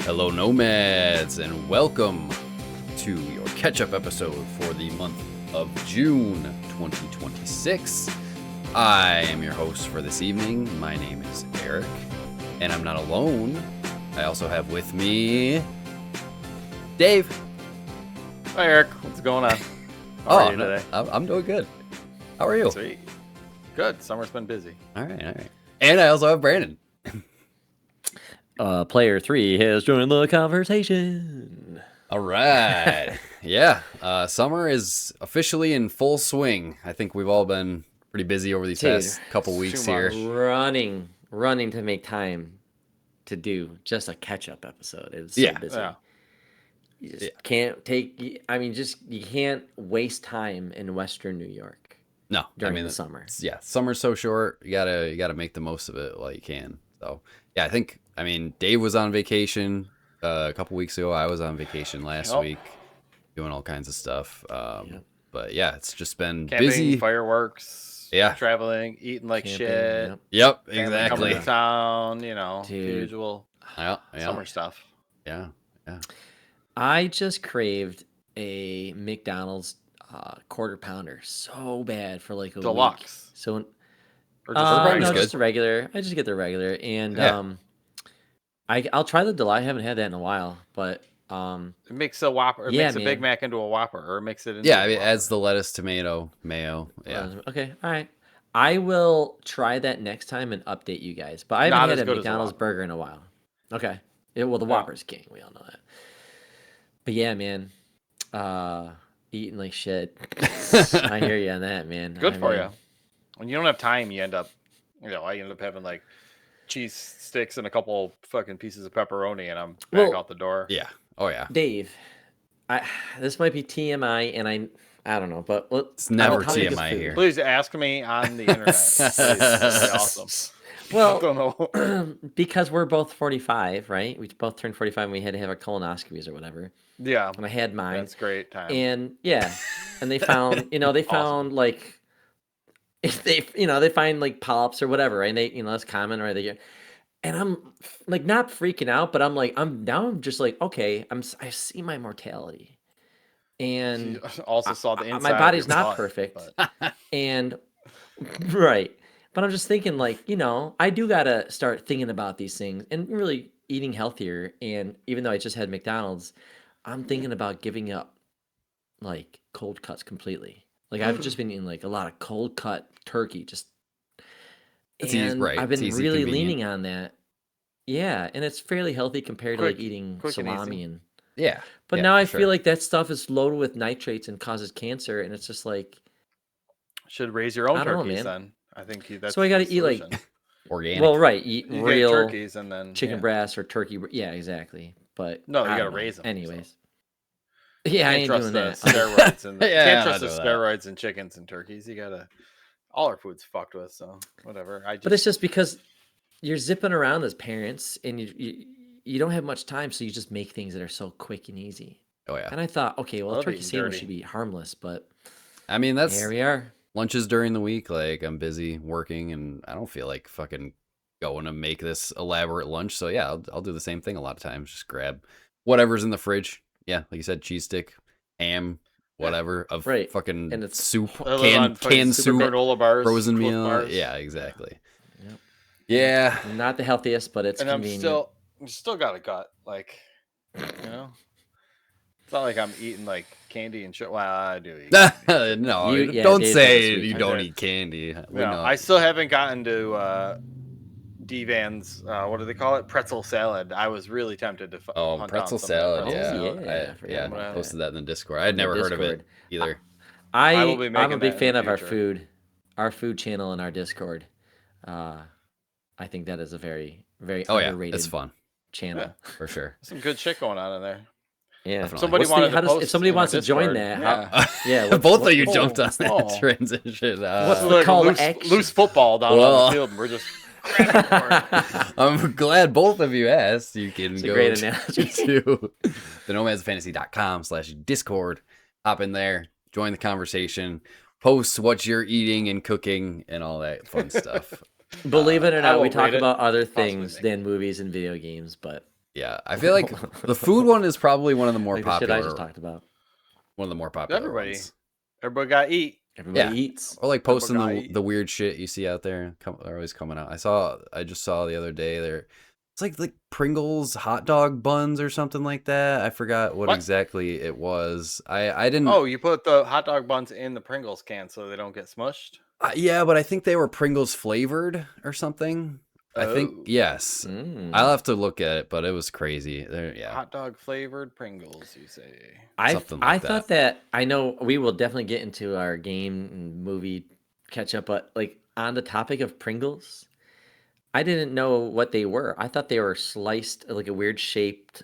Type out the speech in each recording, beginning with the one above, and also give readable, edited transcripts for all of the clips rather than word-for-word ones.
Hello, Nomads, and welcome to your catch-up episode for the month of June 2026. I am your host for this evening. My name is Eric, and I'm not alone. I also have with me Dave. Hi, Eric. What's going on? How are you today? I'm doing good. How are you? Sweet. Good. Summer's been busy. All right. And I also have Brandon. Player 3 has joined the conversation. All right. Yeah. Summer is officially in full swing. I think we've all been pretty busy over these past couple weeks here. Running to make time to do just a catch-up episode. It's so busy. Yeah. You just can't take, you can't waste time in Western New York. No, during the summer. Yeah, summer's so short. You gotta make the most of it while you can. So yeah, Dave was on vacation a couple weeks ago. I was on vacation last week, doing all kinds of stuff. But yeah, it's just been camping, busy. Fireworks. Yeah, traveling, eating like camping, shit. Yep, exactly. Coming to town, the Dude. usual summer stuff. Yeah. I just craved a McDonald's quarter pounder so bad for like a deluxe. week. So, just a regular. I just get the regular, and I'll try the deluxe. I haven't had that in a while, but it makes a Whopper. It makes a Big Mac into a Whopper, or mix it into it adds the lettuce, tomato, mayo. Yeah. Okay. All right. I will try that next time and update you guys. But I haven't had a McDonald's burger in a while. Okay. The Whopper's king. We all know that. But yeah, man. Eating like shit. I hear you on that, man. Good for you. When you don't have time, you end up, I end up having like cheese sticks and a couple fucking pieces of pepperoni, and I'm back out the door. Yeah. Oh yeah. Dave, this might be TMI, and I don't know, but it's never TMI here. Please ask me on the internet. That's awesome. Well, I don't know. Because we're both 45, right? We both turned 45 and we had to have our colonoscopies or whatever. Yeah. And I had mine. That's great time. And and they found, found like, if they find like polyps or whatever, right? And they, that's common, right? And I'm like not freaking out, but I'm just like, okay, I see my mortality. And you also saw the inside. My body's not perfect. And right. But I'm just thinking, like, I do got to start thinking about these things and really eating healthier. And even though I just had McDonald's, I'm thinking about giving up, like, cold cuts completely. Like, I've just been eating, like, a lot of cold cut turkey. I've been really leaning on that. Yeah, and it's fairly healthy compared to, like, eating salami. And yeah. But now I feel like that stuff is loaded with nitrates and causes cancer. And it's just like... Should raise your own turkeys then. I think that's so I got to eat like organic. Well, right, eat real turkeys and then chicken breast or turkey. Yeah, exactly. But no, you got to raise them. Anyways, yeah, I ain't doing that. Steroids and can't trust the steroids and chickens and turkeys. You gotta. All our food's fucked with, so whatever. But it's just because you're zipping around as parents and you don't have much time, so you just make things that are so quick and easy. Oh yeah. And I thought, okay, well, a turkey sandwich should be harmless, but here we are. Lunches during the week, like I'm busy working and I don't feel like fucking going to make this elaborate lunch. So yeah, I'll do the same thing a lot of times. Just grab whatever's in the fridge. Yeah, like you said, cheese stick, ham, whatever of fucking and it's soup, canned soup, granola bars, frozen meal. Bars. Yeah, exactly. Yep. Yeah, not the healthiest, but it's convenient. I'm still got a gut, like It's not like I'm eating like candy and shit. Well, I do eat. No, don't say you don't eat candy. I still haven't gotten to D-Van's, what do they call it? Pretzel salad. I was really tempted to hunt pretzel down salad. I I posted that in the Discord. I'd never heard of it either. I'm a big fan of our food channel in our Discord. I think that is a very, very underrated it's fun channel. For sure. Some good shit going on in there. Yeah. If somebody wants to join that, both of you jumped on that transition. What's the call to action? Loose football down on the field, and we're just. I'm glad both of you asked. You can go great analogy. to the nomadsfantasy.com/Discord. Hop in there, join the conversation, post what you're eating and cooking and all that fun stuff. Believe it or not, we talk about other things than movies and video games, but Yeah, I feel like the food one is probably one of the more like the popular. shit I just talked about. One of the more popular ones. Everybody got to eat. Everybody eats. Or like posting Everybody the weird shit you see out there. They're always coming out. I just saw the other day it's like Pringles hot dog buns or something like that. I forgot what exactly it was. I didn't. Oh, you put the hot dog buns in the Pringles can so they don't get smushed? Yeah, but I think they were Pringles flavored or something. I think yes. I'll have to look at it, but it was crazy. Yeah. Hot dog flavored Pringles, you say? I thought that I know we will definitely get into our game and movie catch up, but like on the topic of Pringles, I didn't know what they were. I thought they were sliced like a weird shaped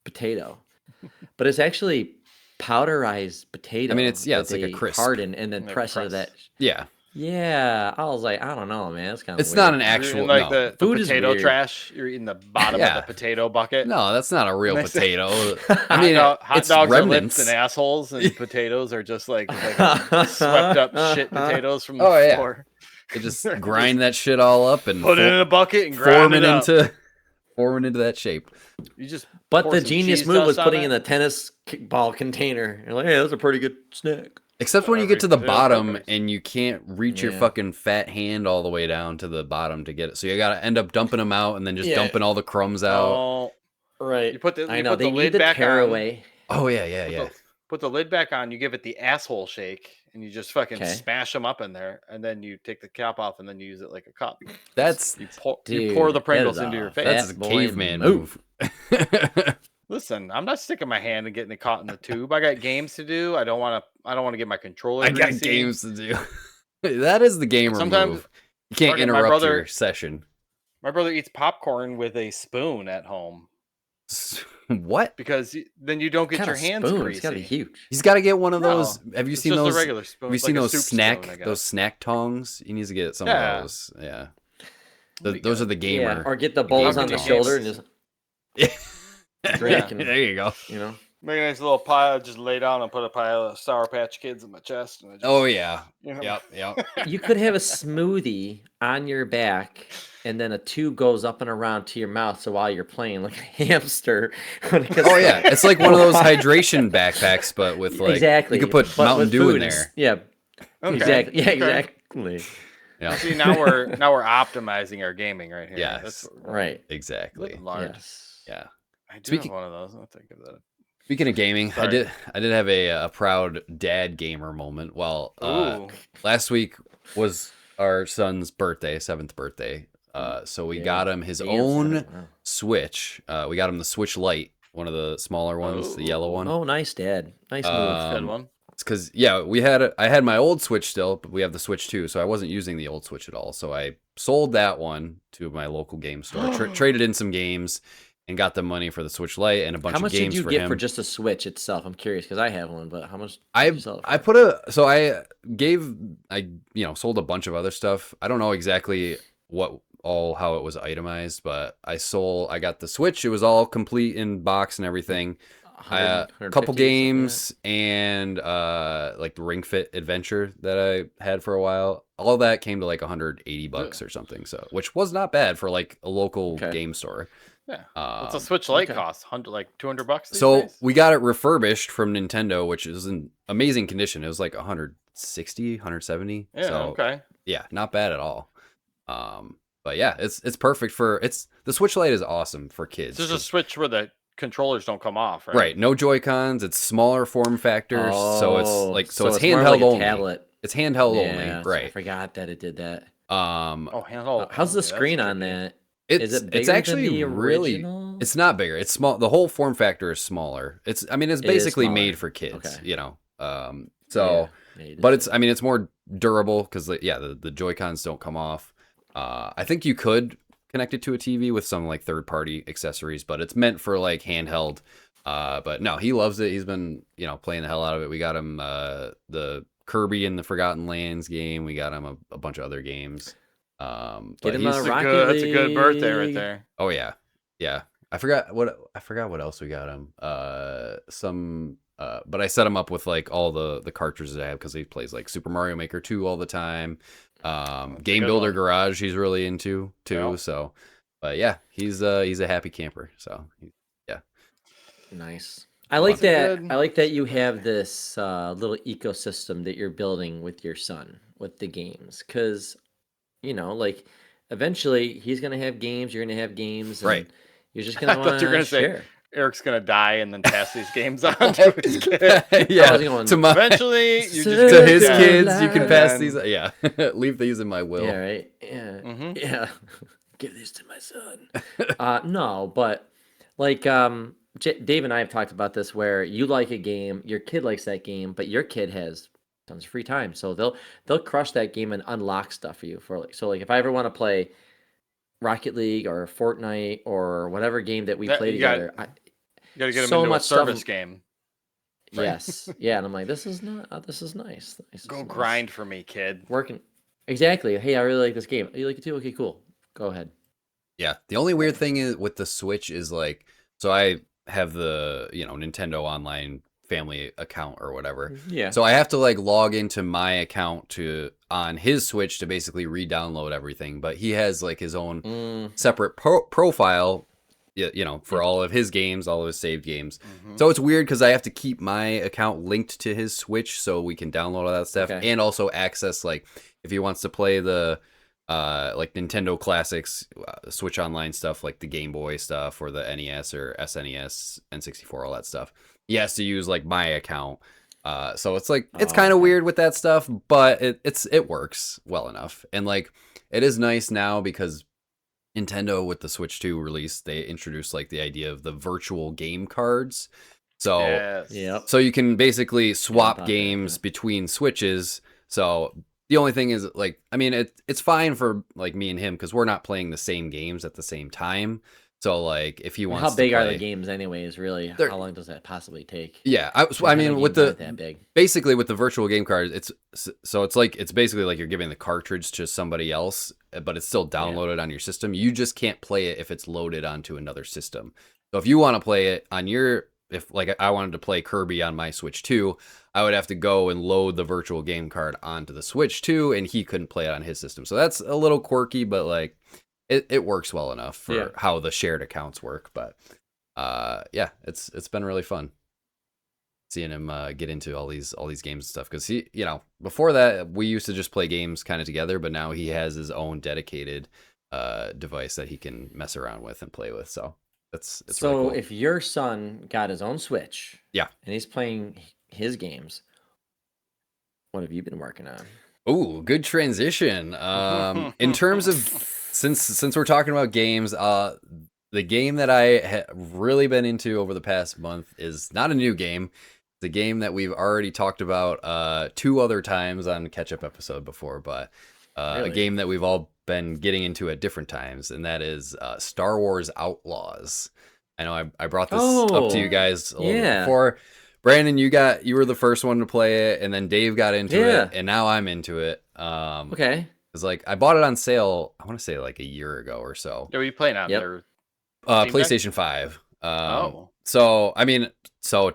potato, but it's actually powderized potato. I mean, it's like a crisp, harden and then press into that. Yeah. Yeah, I was like, I don't know, man. It's kind of. It's not an actual like the food potato is trash. You're eating the bottom of the potato bucket. No, that's not a real potato. I mean, hot dogs are lips and assholes, and potatoes are just like swept up shit potatoes from the floor. They just grind that shit all up and put it in a bucket and grind it up. Form it into that shape. But the genius move was putting in the tennis ball container. You're like, hey, that's a pretty good snack. Except when you get to the bottom and you can't reach your fucking fat hand all the way down to the bottom to get it. So you got to end up dumping them out and then just dumping all the crumbs out. Oh, right. You put the lid back away. Oh, yeah. Put the lid back on. You give it the asshole shake and you just fucking smash them up in there. And then you take the cap off and then you use it like a cup. You pour the Pringles into your face. That's a caveman move. Listen, I'm not sticking my hand and getting it caught in the tube. I got games to do. I don't want to get my controller. I got games to do. That is the gamer move. You can't interrupt your session. My brother eats popcorn with a spoon at home. What? Because then you don't get your hands greasy. It's gotta be huge. He's got to get one of those. Have you seen those? A regular spoon. Have you seen those snack tongs? He needs to get some of those. Yeah. Those are the gamer. Yeah, or get the bowls on the shoulder and just. Drink and, there you go. You know, make a nice little pile. Just lay down and put a pile of Sour Patch Kids in my chest. And Yep. You could have a smoothie on your back, and then a tube goes up and around to your mouth. So while you're playing, like a hamster. It's like one of those hydration backpacks, but with like exactly. You could put Mountain Dew in there. Yeah. Okay. Exactly. Yeah. Exactly. Yeah. See, now we're optimizing our gaming right here. Yes. That's right. Exactly. Yes. Yeah. I do have one of those. I'll think of that. Speaking of gaming, I did have a proud dad gamer moment. Well, last week was our son's birthday, 7th birthday. So we got him his own Switch. We got him the Switch Lite, one of the smaller ones, the yellow one. Oh, nice, Dad. Nice move. Good one. It's because I had my old Switch still, but we have the Switch 2, so I wasn't using the old Switch at all. So I sold that one to my local game store, traded in some games. And got the money for the Switch Lite and a bunch of games for him. How much did you get for just a Switch itself? I'm curious because I have one, but how much? I sold a bunch of other stuff. I don't know exactly how it was itemized, but I got the Switch. It was all complete in box and everything. A couple games and like the Ring Fit Adventure that I had for a while. All that came to like $180 or something. So, which was not bad for like a local game store. Yeah. What's a Switch Lite cost? $200? So we got it refurbished from Nintendo, which is in amazing condition. It was like 160, 170. Yeah. So, okay. Yeah, not bad at all. But yeah, it's perfect the Switch Lite is awesome for kids. There's a Switch where the controllers don't come off, right? Right. No Joy-Cons. It's smaller form factors, so it's it's handheld like only. Tablet. It's handheld only. Right. I forgot that it did that. Handheld. How's the screen on that? It's actually really. It's not bigger. It's small. The whole form factor is smaller. It's basically made for kids. Okay. You know. But it's more durable because the Joy-Cons don't come off. I think you could connect it to a TV with some like third-party accessories, but it's meant for like handheld. But no, he loves it. He's been playing the hell out of it. We got him the Kirby and the Forgotten Lands game. We got him a bunch of other games. Get him that's a good birthday right there. Oh yeah. I forgot what else we got him. But I set him up with like all the cartridges I have because he plays like Super Mario Maker 2 all the time. Game Builder Garage he's really into too. Yeah. So But yeah, he's a happy camper. So yeah, nice. I like that you have this little ecosystem that you're building with your son with the games, because like eventually he's gonna have games, you're gonna have games, and right. you're just gonna want to share. Eric's gonna die and then pass these games on to his kids. Yeah, eventually to his kids, you can pass these. Yeah, leave these in my will. Yeah, right. Yeah, yeah. Give these to my son. No, but like Dave and I have talked about this, where you like a game, your kid likes that game, but your kid has tons of free time, so they'll crush that game and unlock stuff for you. Like if I ever want to play Rocket League or Fortnite or whatever game that we play together, you gotta get them into a service game. Right? Yes, yeah, and I'm like, this is nice. Go grind for me, kid. Working exactly. Hey, I really like this game. You like it too? Okay, cool. Go ahead. Yeah, the only weird thing is with the Switch is like, so I have the Nintendo Online family account or whatever. Yeah. So I have to like log into my account on his Switch to basically re-download everything. But he has like his own separate profile, for all of his games, all of his saved games. So it's weird because I have to keep my account linked to his Switch so we can download all that stuff and also access, like, if he wants to play the like Nintendo classics, Switch Online stuff, like the Game Boy stuff or the NES or SNES, N64, all that stuff. He has to use like my account. So it's like, it's kind of weird with that stuff, but it works well enough. And like, it is nice now because Nintendo with the Switch 2 release, they introduced like the idea of the virtual game cards. So, so you can basically swap games between Switches. So the only thing is, like, I mean, it's fine for like me and him because we're not playing the same games at the same time. So like, if he wants, how big are the games anyways? Really, how long does that possibly take? Yeah, I mean, with basically with the virtual game cards, it's basically like you're giving the cartridge to somebody else, but it's still downloaded on your system. You just can't play it if it's loaded onto another system. So if you want to play it on if like I wanted to play Kirby on my Switch 2, I would have to go and load the virtual game card onto the Switch 2, and he couldn't play it on his system. So that's a little quirky, but like it works well enough for how the shared accounts work. But it's been really fun seeing him get into all these games and stuff, because he, before that we used to just play games kind of together, but now he has his own dedicated device that he can mess around with and play with. So it's so really cool. If your son got his own Switch, and he's playing his games, what have you been working on? Ooh, good transition. In terms of since we're talking about games, the game that I have really been into over the past month is not a new game. It's a game that we've already talked about 2 other times on Catch-Up episode before, but a game that we've all been getting into at different times, and that is Star Wars Outlaws. I know I brought this up to you guys a little bit before. Brandon, you were the first one to play it, and then Dave got into it, and now I'm into it. Okay. It's like I bought it on sale, I want to say like a year ago or so. Yeah, were you playing on there? PlayStation 5. So I mean,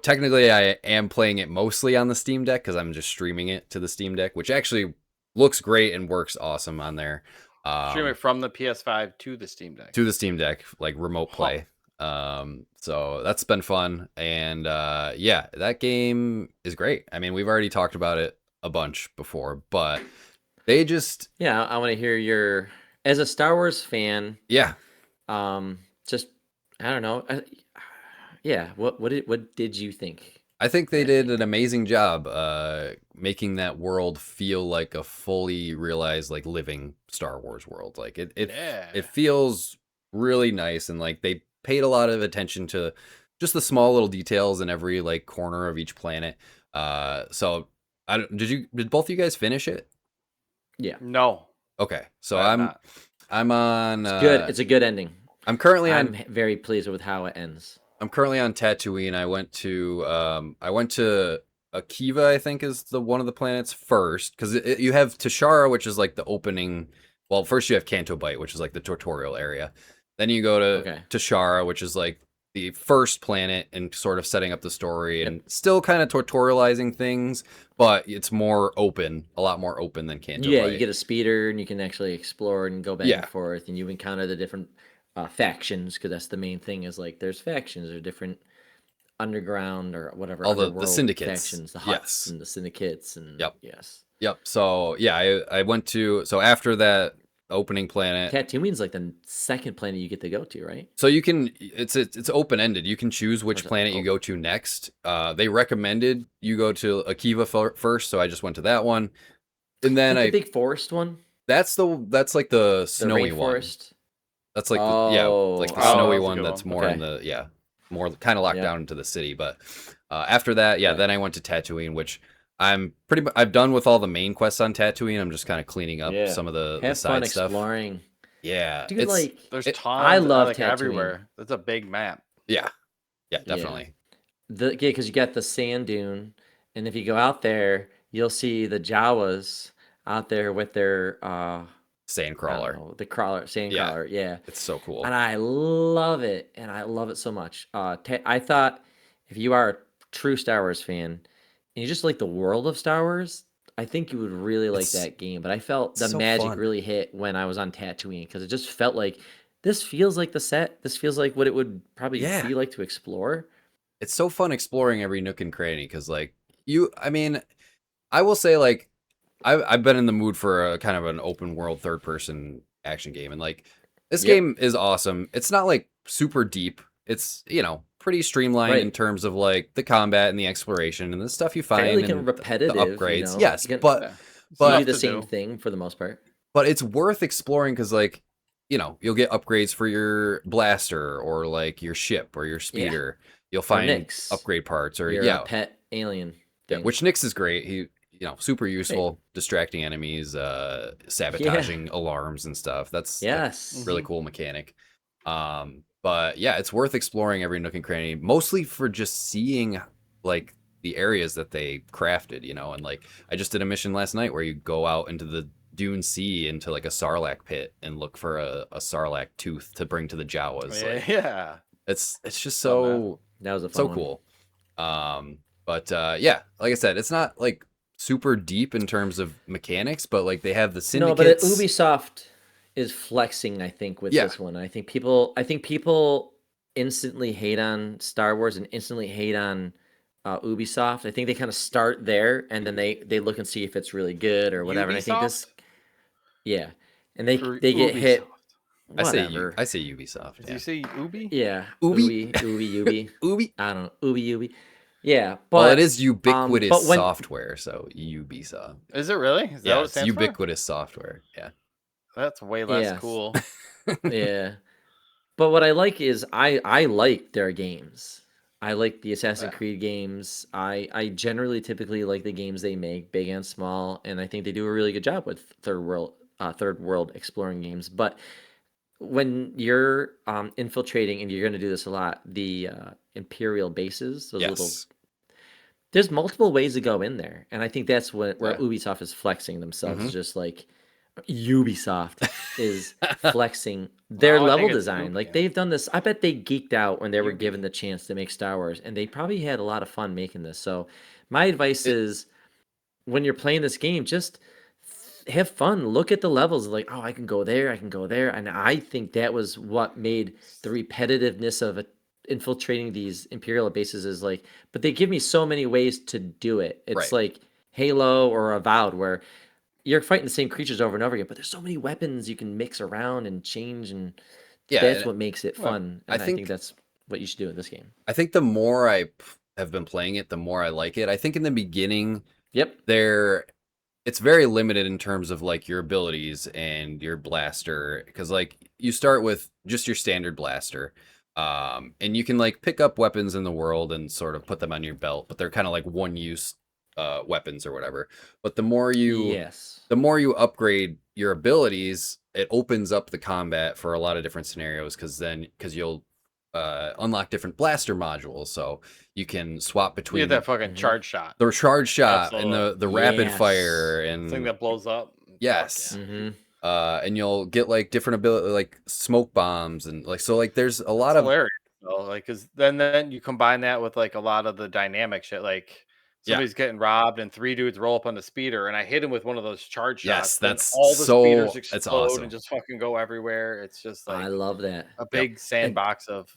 technically I am playing it mostly on the Steam Deck because I'm just streaming it to the Steam Deck, which actually looks great and works awesome on there. Stream it from the PS5 to the Steam Deck. To the Steam Deck, like remote play. So that's been fun, and that game is great. I mean, we've already talked about it a bunch before, but they just I want to hear your, as a Star Wars fan, just I don't know, what did you think? I think they did an amazing job making that world feel like a fully realized, like, living Star Wars world. Like it feels really nice, and like they paid a lot of attention to just the small little details in every like corner of each planet. So did both of you guys finish it? Yeah. No. Okay. So I'm on it's a good ending. I'm currently I'm very pleased with how it ends. I'm currently on Tatooine. I went to Akiva, I think is one of the planets first, because you have Tashara, which is like the opening. Well, first you have Canto Bight, which is like the tutorial area. Then you go to Tashara, which is like the first planet and sort of setting up the story and still kind of tutorializing things, but it's more open, a lot more open than Canto Bight. You get a speeder and you can actually explore and go back and forth, and you encounter the different factions, because that's the main thing. Is like there's factions or different underground or whatever all the underworld syndicates, factions, the huts and the syndicates, and Yep. So yeah, I went to after that opening planet. Tatooine's like the second planet you get to go to, right? So you can it's open ended. You can choose which planet you go to next. They recommended you go to Akiva first, so I just went to that one, and then the big forest one. That's like the snowy one. That's like like the snowy one. That's more in the more kind of locked down into the city. But after that, then I went to Tatooine, which I've done with all the main quests on Tatooine. I'm just kind of cleaning up some of the side fun stuff. Exploring. Yeah, dude, there's tons. I love like Tatooine. Everywhere. It's a big map. Yeah, definitely. Because you got the sand dune, and if you go out there, you'll see the Jawas out there with their sand crawler. Sand crawler. Yeah, it's so cool, and I love it, so much. I thought if you are a true Star Wars fan and you just like the world of Star Wars, I think you would really like that game. But I felt the magic really hit when I was on Tatooine, because it just felt like this feels like the set. This feels like what it would probably be like to explore. It's so fun exploring every nook and cranny, because I will say, like, I've been in the mood for a kind of an open world third person action game, and like this game is awesome. It's not like super deep. It's pretty streamlined in terms of like the combat and the exploration and the stuff you find and repetitive the upgrades. Yes, but you do the same thing for the most part. But it's worth exploring, because like you'll get upgrades for your blaster or like your ship or your speeder. You'll find upgrade parts or a pet alien thing. Which Nyx is great. He super useful, distracting enemies, sabotaging alarms and stuff. That's really cool mechanic. But yeah, it's worth exploring every nook and cranny, mostly for just seeing like the areas that they crafted, and like I just did a mission last night where you go out into the Dune Sea into like a Sarlacc pit and look for a Sarlacc tooth to bring to the Jawas. It's just so that was a fun cool. But like I said, it's not like super deep in terms of mechanics, but like they have the syndicates. No, but Ubisoft is flexing, I think, with this one. I think people instantly hate on Star Wars and instantly hate on Ubisoft. I think they kind of start there and then they look and see if it's really good or whatever. Ubisoft? And I think this, and they get hit. Whatever. I say Ubisoft. Did you say Ubi? Yeah, Ubi. Ubi. I don't know, Ubi. Yeah, but well, it is ubiquitous software, so Ubisoft. Is it really? Is that what it stands ubiquitous software. Yeah. That's way less cool. Yeah. But what I like is I like their games. I like the Assassin's Creed games. I generally typically like the games they make, big and small, and I think they do a really good job with third world exploring games. But when you're infiltrating, and you're going to do this a lot, the Imperial bases, those there's multiple ways to go in there, and I think that's where Ubisoft is flexing themselves. Just like Ubisoft is flexing their level design. Like they've done this. I bet they geeked out when they were given the chance to make Star Wars, and they probably had a lot of fun making this. So my advice is, when you're playing this game, just have fun. Look at the levels. Like, oh, I can go there. And I think that was what made the repetitiveness of infiltrating these Imperial bases is like, but they give me so many ways to do it. It's like Halo or Avowed, where you're fighting the same creatures over and over again, but there's so many weapons you can mix around and change, and that's what makes it fun. And I think that's what you should do in this game. I think the more I have been playing it, the more I like it. I think in the beginning, it's very limited in terms of like your abilities and your blaster, because like you start with just your standard blaster, and you can like pick up weapons in the world and sort of put them on your belt, but they're kind of like one use weapons or whatever. But the more you upgrade your abilities, it opens up the combat for a lot of different scenarios, because you'll unlock different blaster modules, so you can swap between. You get that fucking charge shot. The charge shot and the rapid fire and thing that blows up. Yes. And you'll get like different ability, like smoke bombs, and like so like there's a lot of hilarious. Like, because then you combine that with like a lot of the dynamic shit, like somebody's getting robbed and 3 dudes roll up on the speeder and I hit him with one of those charge shots. That's all the speeders that's explode awesome. and just fucking go everywhere. It's just like I love that. a big sandbox of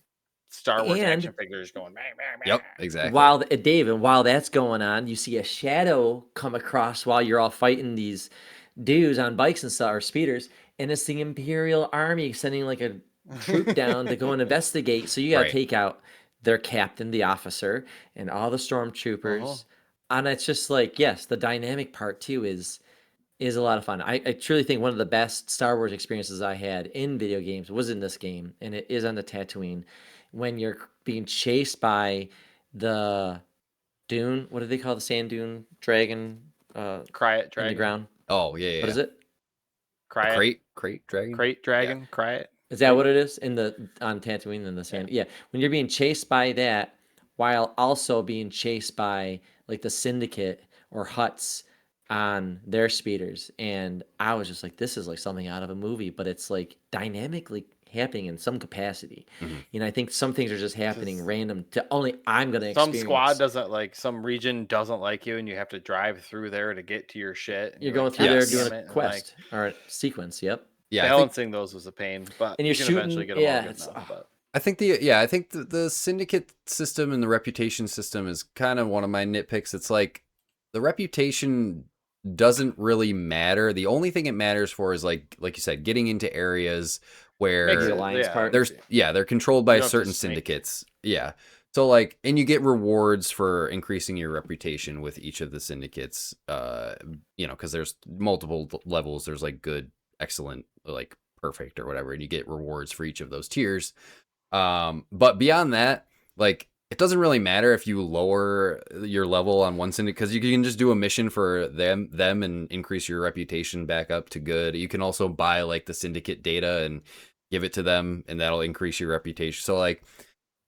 Star Wars action figures going. Bang, bang, bang. Yep, exactly. While while that's going on, you see a shadow come across while you're all fighting these dudes on bikes and stuff or speeders, and it's the Imperial Army sending like a troop down to go and investigate. So you got to take out their captain, the officer, and all the stormtroopers. And it's just like, yes, the dynamic part too is a lot of fun. I truly think one of the best Star Wars experiences I had in video games was in this game, and it is on the Tatooine when you're being chased by the dune. What do they call the sand dune dragon? Cryet dragon. In the ground. Oh yeah. What is it? Crate dragon. Cryet. Is that what it is on Tatooine in the sand? Yeah. When you're being chased by that, while also being chased by like the Syndicate or Hutts on their speeders, and I was just like, this is like something out of a movie, but it's like dynamically happening in some capacity. You know, I think some things are just happening random to only I'm gonna experience. Some squad doesn't like, some region doesn't like you, and you have to drive through there to get to your shit. You're going through there doing a quest or a sequence. Yep. Yeah, balancing those was a pain, but and you're you can shooting, eventually get them all good now, but. I think the Syndicate system and the reputation system is kind of one of my nitpicks. It's like the reputation doesn't really matter. The only thing it matters for is like you said, getting into areas where the alliance part. They're controlled by certain syndicates. Yeah. So like, and you get rewards for increasing your reputation with each of the syndicates. You know, because there's multiple levels. There's like good, excellent, like perfect or whatever, and you get rewards for each of those tiers. But beyond that, like, it doesn't really matter if you lower your level on one syndicate, because you can just do a mission for them and increase your reputation back up to good. You can also buy like the syndicate data and give it to them, and that'll increase your reputation. So like,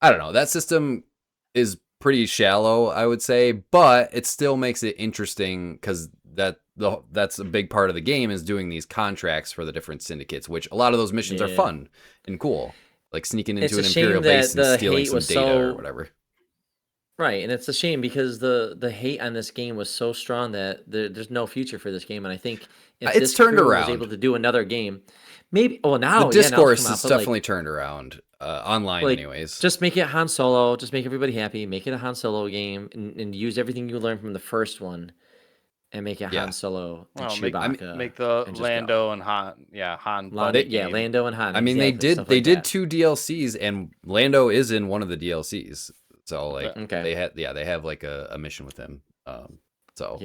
I don't know, that system is pretty shallow, I would say, but it still makes it interesting because that's a big part of the game, is doing these contracts for the different syndicates, which a lot of those missions are fun and cool. Like sneaking into an Imperial base and stealing some data or whatever. Right, and it's a shame because the hate on this game was so strong that there's no future for this game. And I think if it's turned around. Was able to do another game, maybe. Well, now the discourse is definitely turned around online, anyways. Just make it Han Solo. Just make everybody happy. Make it a Han Solo game, and use everything you learned from the first one. And make it Han Solo and Chewbacca. Make the Lando and Han. Yeah, Han. Lando and Han. I mean, they did 2 DLCs, and Lando is in one of the DLCs. So like, they have like a mission with him. So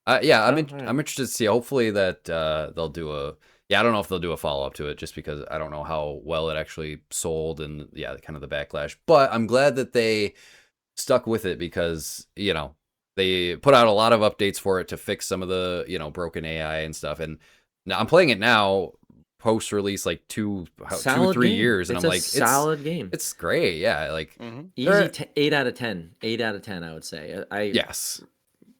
I'm interested to see. Hopefully that they'll do I don't know if they'll do a follow up to it, just because I don't know how well it actually sold and kind of the backlash. But I'm glad that they stuck with it, because they put out a lot of updates for it to fix some of the, broken AI and stuff. And now I'm playing it now, post release, like 3 years, and I'm like, it's a solid game. It's great, yeah. Like easy 8 out of 10. 8 out of 10, I would say. I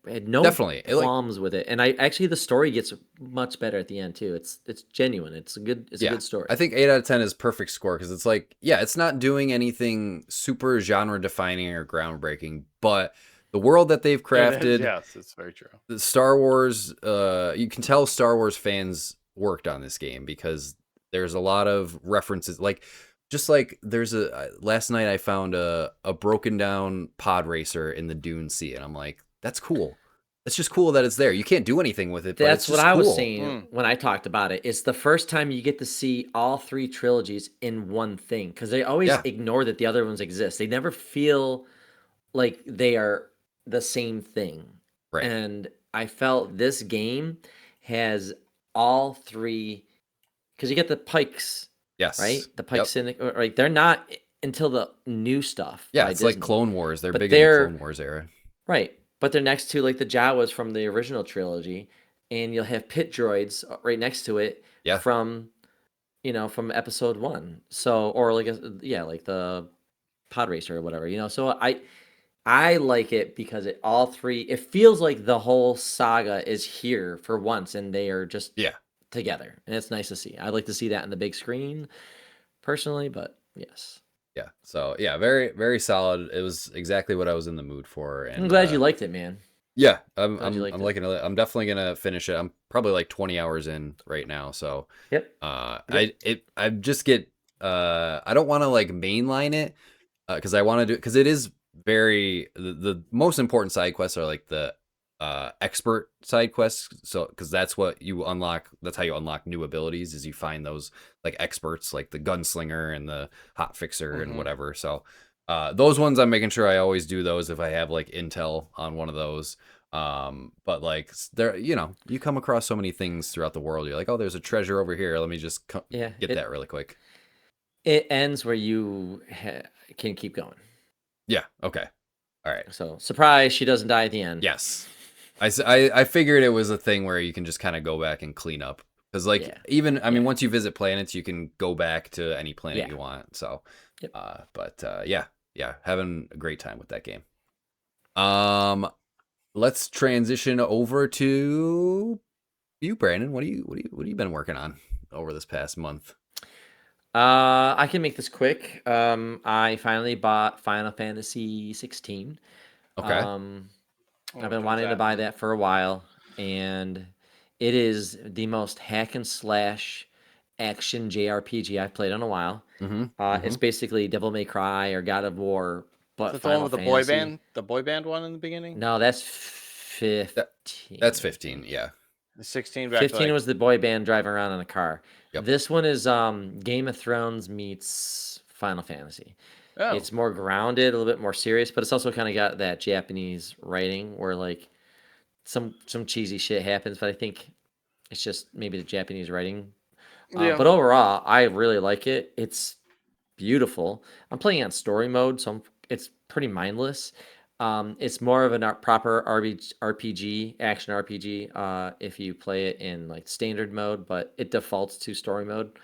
had no qualms with it, and the story gets much better at the end too. It's genuine. It's a good story. I think 8 out of 10 is perfect score, because it's like, it's not doing anything super genre defining or groundbreaking, but the world that they've crafted, yes, it's very true. The Star Wars, you can tell Star Wars fans worked on this game, because there's a lot of references. Like, just like there's last night I found a broken down pod racer in the Dune Sea, and I'm like, that's cool. It's just cool that it's there. You can't do anything with it. That's but it's what I was saying when I talked about it. It's the first time you get to see all 3 trilogies in one thing, because they always ignore that the other ones exist. They never feel like they are the same thing. Right. And I felt this game has all 3, because you get the Pikes. Yes. Right? The Pikes right? They're not until the new stuff. Yeah, it's Disney. Like Clone Wars. They're big in the Clone Wars era. Right. But they're next to like the Jawas from the original trilogy, and you'll have pit droids right next to it from from episode 1. So, or like like the pod racer or whatever, So I like it because it feels like the whole saga is here for once, and they are just together, and it's nice to see. I'd like to see that in the big screen personally, but yes. Yeah. So very, very solid. It was exactly what I was in the mood for. And I'm glad you liked it, man. Yeah, I'm liking it. I'm definitely gonna finish it. I'm probably like 20 hours in right now. So Yep. I just get I don't want to like mainline it because I want to do because it is very the most important side quests are like the expert side quests. So because that's what you unlock. That's how you unlock new abilities is you find those like experts like the gunslinger and the hot fixer and whatever. So those ones I'm making sure I always do those if I have like intel on one of those. But like there, you come across so many things throughout the world. You're like, oh, there's a treasure over here. Let me just get that really quick. It ends where you can keep going. Yeah. Okay. All right. So surprise, she doesn't die at the end. Yes. I figured it was a thing where you can just kind of go back and clean up. Because even I mean once you visit planets, you can go back to any planet you want. So, yeah, having a great time with that game. Let's transition over to you, Brandon. What you been working on over this past month? I can make this quick. I finally bought Final Fantasy 16. Okay. I've been wanting to buy that for a while, and it is the most hack and slash action JRPG I've played in a while. It's basically Devil May Cry or God of War, but the one with the boy band one in the beginning. No, that's 15. That's 15. Yeah. The 16. 15 was the boy band driving around in a car. Yep. This one is Game of Thrones meets Final Fantasy. Oh. It's more grounded, a little bit more serious, but it's also kind of got that Japanese writing where like some cheesy shit happens, but I think it's just maybe the Japanese writing. But overall, I really like it. It's beautiful. I'm playing on story mode, so it's pretty mindless. It's more of a proper RPG, action RPG, if you play it in like standard mode, but it defaults to story mode.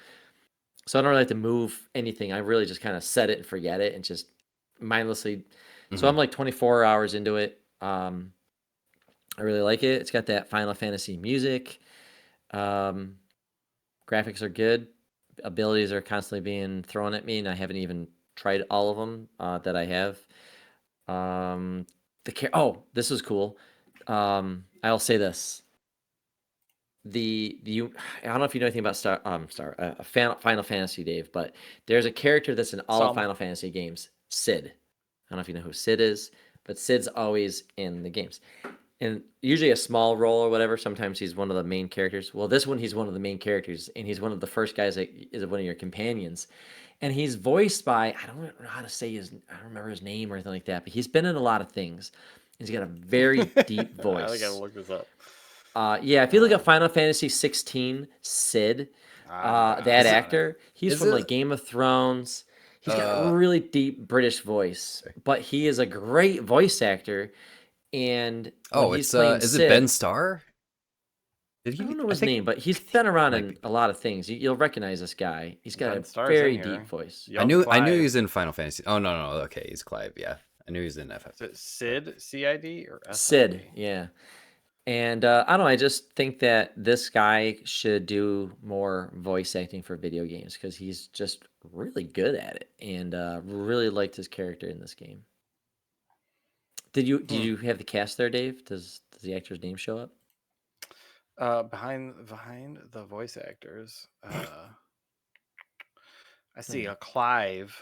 So I don't really have to move anything. I really just kind of set it and forget it and just mindlessly. So I'm like 24 hours into it. I really like it. It's got that Final Fantasy music. Graphics are good. Abilities are constantly being thrown at me, and I haven't even tried all of them that I have. This is cool. I'll say this. I don't know if you know anything about Final Fantasy, Dave, but there's a character that's in all of Final Fantasy games, Sid. I don't know if you know who Sid is, but Sid's always in the games. And usually a small role or whatever, sometimes he's one of the main characters. Well, this one, he's one of the main characters, and he's one of the first guys that is one of your companions. And he's voiced by, I don't know how to say I don't remember his name or anything like that, but he's been in a lot of things. He's got a very deep voice. I gotta look this up. If you look at Final Fantasy 16, Sid, that actor, he's from like Game of Thrones. He's got a really deep British voice, but he is a great voice actor. And is it Ben Starr? I don't know his name, but he's been around in a lot of things. You'll recognize this guy. He's got a very deep voice. I knew he was in Final Fantasy. Oh no, okay, he's Clive. Yeah, I knew he was in FF. Is it Sid, C-I-D or S-I-D? Sid, yeah. And I don't know. I just think that this guy should do more voice acting for video games because he's just really good at it, and really liked his character in this game. Did you have the cast there, Dave? Does the actor's name show up? Behind the voice actors, I see a Clive.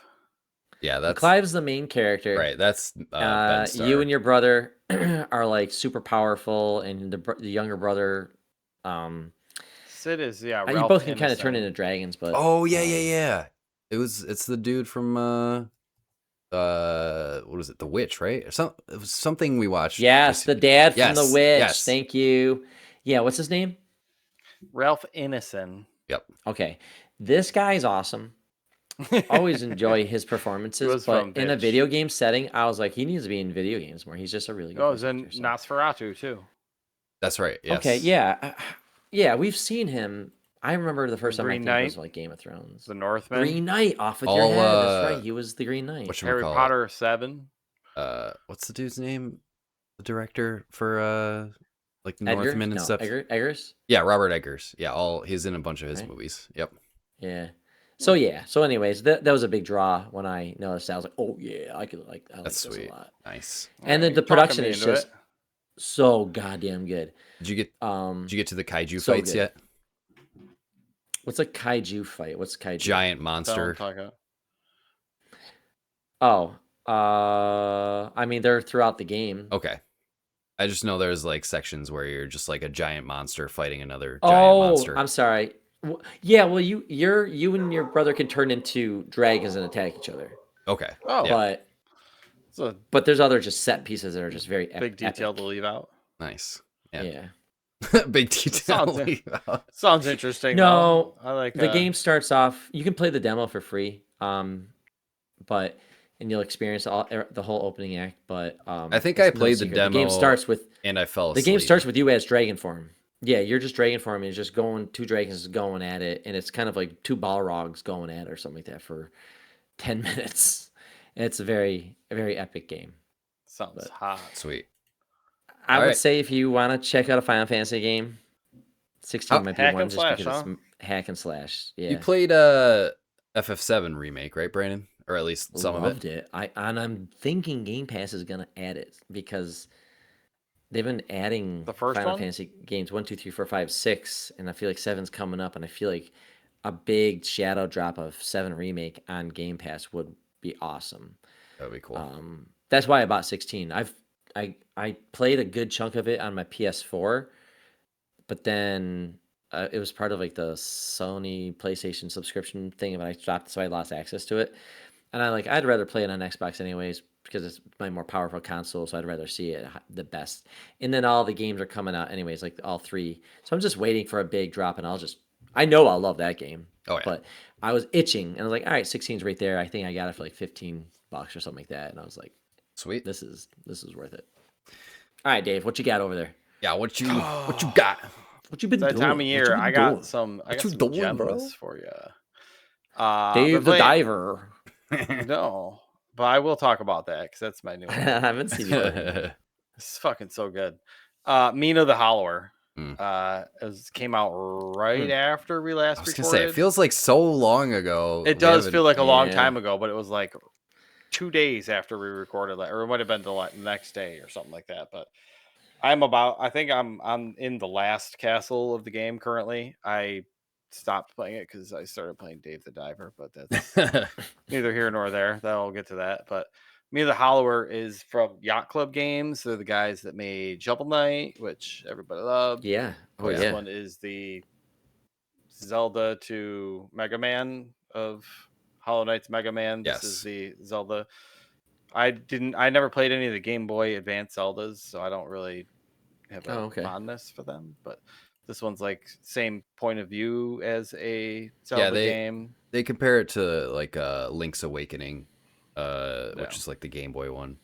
Yeah, Clive's the main character. Right, that's Ben Starr. You and your brother are like super powerful, and the younger brother, Sid is you both can kind of turn into dragons, but yeah. It's the dude from what was it? The Witch, right? It was something we watched. Yes, the dad from The Witch. Yes. Thank you. Yeah, what's his name? Ralph Ineson. Yep. Okay, this guy's awesome. Always enjoy his performances, but in a video game setting, I was like, he needs to be in video games more. He's just a really good. Oh, he's in Nosferatu too. That's right. Yes. Okay. Yeah. We've seen him. I remember the first time I think it was like Game of Thrones. The Northman. Green Knight off with your head. That's right. He was the Green Knight. Harry Potter 7. What's the dude's name? The director for like Northman and stuff. Eggers? Yeah, Robert Eggers. Yeah, he's in a bunch of his movies. Yep. Yeah. So anyways, that was a big draw when I noticed that. I was like, oh yeah, I like that's sweet. a lot. Nice. And then the production is just so goddamn good. Did you get to the kaiju fights yet? What's a kaiju fight? What's kaiju? Giant monster. Oh, I mean, they're throughout the game. Okay. I just know there's like sections where you're just like a giant monster fighting another giant monster. I'm sorry. Yeah, well, you and your brother can turn into dragons and attack each other. Okay. But there's other just set pieces that are just very big detail to leave out. Nice. Yeah. Big detail. Sounds interesting. No, I like the game starts off. You can play the demo for free, but you'll experience the whole opening act. But I think I played the demo. The game starts with and I fell asleep. The game starts with you as dragon form. Yeah, you're just dragon form, and it's just two dragons going at it, and it's kind of like two Balrogs going at it or something like that for 10 minutes. And it's a very epic game. Sounds hot. Sweet. I would say if you want to check out a Final Fantasy game, 16 might be one just because it's hack and slash. Yeah. You played FF7 remake, right, Brandon? Or at least some of it. Loved it. I'm thinking Game Pass is gonna add it because they've been adding the first Final Fantasy games 1, 2, 3, 4, 5, 6, and I feel like 7's coming up, and I feel like a big shadow drop of 7 remake on Game Pass would be awesome. That'd be cool. That's why I bought 16. I played a good chunk of it on my PS4, but then it was part of like the Sony PlayStation subscription thing, and I stopped, so I lost access to it. And I'd rather play it on Xbox anyways because it's my more powerful console, so I'd rather see it the best. And then all the games are coming out anyways, like all 3. So I'm just waiting for a big drop, and I know I'll love that game. Oh yeah. But I was itching, and I was like, all right, 16's right there. I think I got it for like $15 or something like that, and I was like, sweet, this is worth it. All right, Dave, what you got over there? Yeah, what you got? What you been doing? That time of year, I got some gems for you. Dave the Diver. No, but I will talk about that because that's my new one. I haven't seen it. It's fucking so good. Mina the Hollower. Came out right after we last recorded. I was gonna say, it feels like so long ago. It does feel like a long time ago, but it was like 2 days after we recorded, or it might have been the next day or something like that. But I think I'm in the last castle of the game currently. I stopped playing it because I started playing Dave the Diver, but that's neither here nor there. I'll get to that. But Mina the Hollower is from Yacht Club Games. They're the guys that made Shovel Knight, which everybody loved. Yeah. This one is the Zelda to Mega Man of Hollow Knight's Mega Man. This is the Zelda. I never played any of the Game Boy Advance Zeldas, so I don't really have a fondness for them. But this one's like same point of view as a Zelda game. They compare it to like Link's Awakening, which is like the Game Boy one.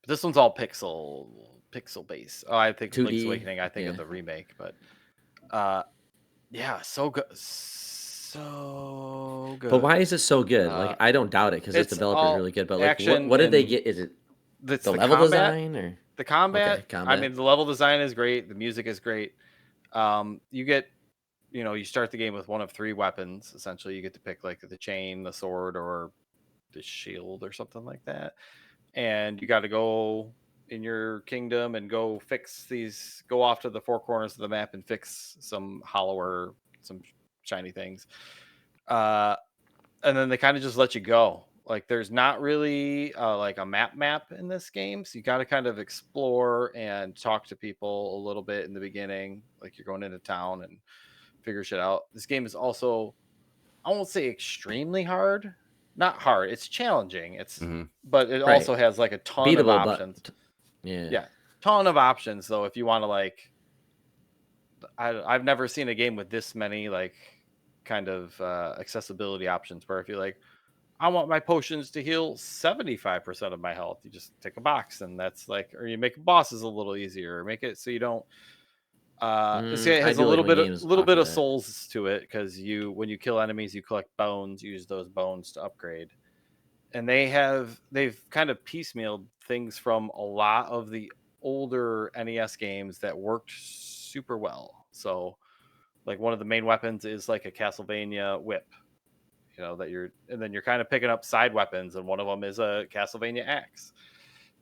But this one's all pixel based. Oh, I think 2D, Link's Awakening. I think of the remake, but so good. So good. But why is it so good? I don't doubt it because this developer is really good. But like, what did they get? Is it the level design or the combat? Okay, I mean, the level design is great. The music is great. You get, you start the game with one of 3 weapons. Essentially, you get to pick like the chain, the sword, or the shield, or something like that. And you got to go in your kingdom and go off to the 4 corners of the map and fix some hollower, some shiny things. And then they kind of just let you go. Like there's not really like a map in this game. So you got to kind of explore and talk to people a little bit in the beginning. Like you're going into town and figure shit out. This game is also, I won't say extremely hard. Not hard. It's challenging. But it also has like a ton of options. Ton of options though. If you want to like, I've never seen a game with this many like kind of accessibility options where if you're like, I want my potions to heal 75% of my health, you just tick a box, and that's like, or you make bosses a little easier, or make it so you don't. This game has a little bit of souls to it because when you kill enemies, you collect bones, use those bones to upgrade, and they've kind of piecemealed things from a lot of the older NES games that worked super well. So, like one of the main weapons is like a Castlevania whip. And then you're kind of picking up side weapons, and one of them is a Castlevania axe.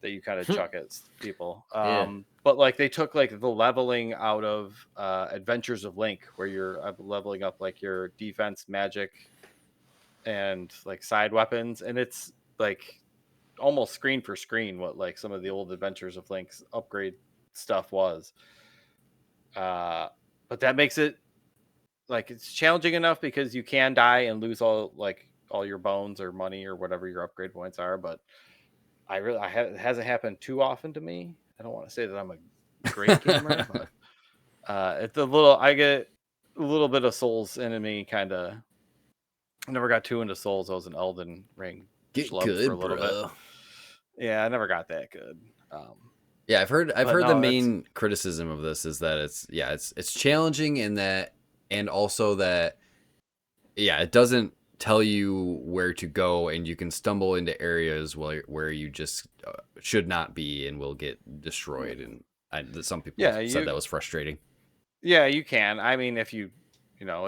that you kind of chuck at people. Yeah. But like they took like the leveling out of Adventures of Link, where you're leveling up like your defense, magic, and like side weapons, and it's like almost screen for screen what like some of the old Adventures of Link's upgrade stuff was. But that makes it like it's challenging enough because you can die and lose all your bones or money or whatever your upgrade points are. But it hasn't happened too often to me. I don't want to say that I'm a great gamer, but I get a little bit of Souls in me, kind of. I never got too into Souls. I was an Elden Ring Get schlub good, for a little bro. bit. Yeah, I never got that good. Yeah, I've heard the main criticism of this is that it's challenging in that, and also that it doesn't tell you where to go, and you can stumble into areas where you just should not be and will get destroyed. And some people said that was frustrating. Yeah, you can. I mean, if it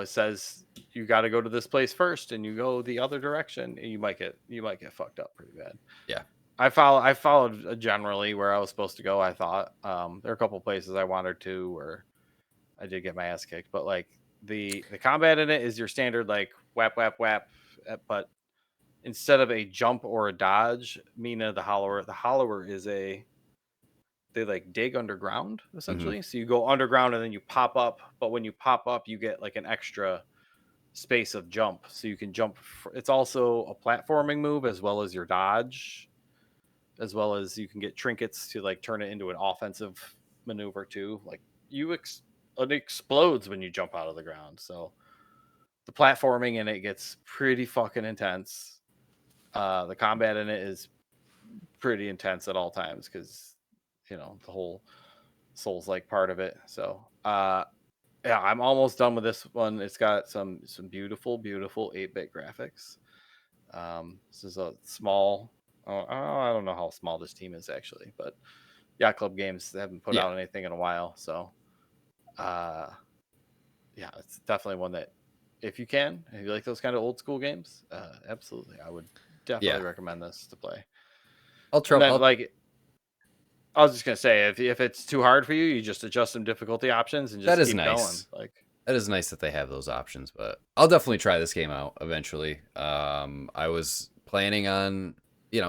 says you got to go to this place first, and you go the other direction, you might get fucked up pretty bad. Yeah. I followed generally where I was supposed to go. I thought there are a couple places I wandered to where I did get my ass kicked, but like the combat in it is your standard like whap whap whap, but instead of a jump or a dodge, Mina the Hollower is they like dig underground essentially. So you go underground and then you pop up, but when you pop up, you get like an extra space of jump, so you can jump. It's also a platforming move as well as your dodge, as well as you can get trinkets to like turn it into an offensive maneuver too. Like it explodes when you jump out of the ground. So the platforming in it gets pretty fucking intense. The combat in it is pretty intense at all times because the whole Souls like part of it. So yeah, I'm almost done with this one. It's got some beautiful 8-bit graphics. This is a small. I don't know how small this team is actually, but Yacht Club Games, they haven't put out anything in a while. So, it's definitely one that if you like those kind of old school games, absolutely, I would definitely recommend this to play. I'll try. I was just gonna say, if it's too hard for you, you just adjust some difficulty options and just keep going. Like that is nice that they have those options, but I'll definitely try this game out eventually. I was planning on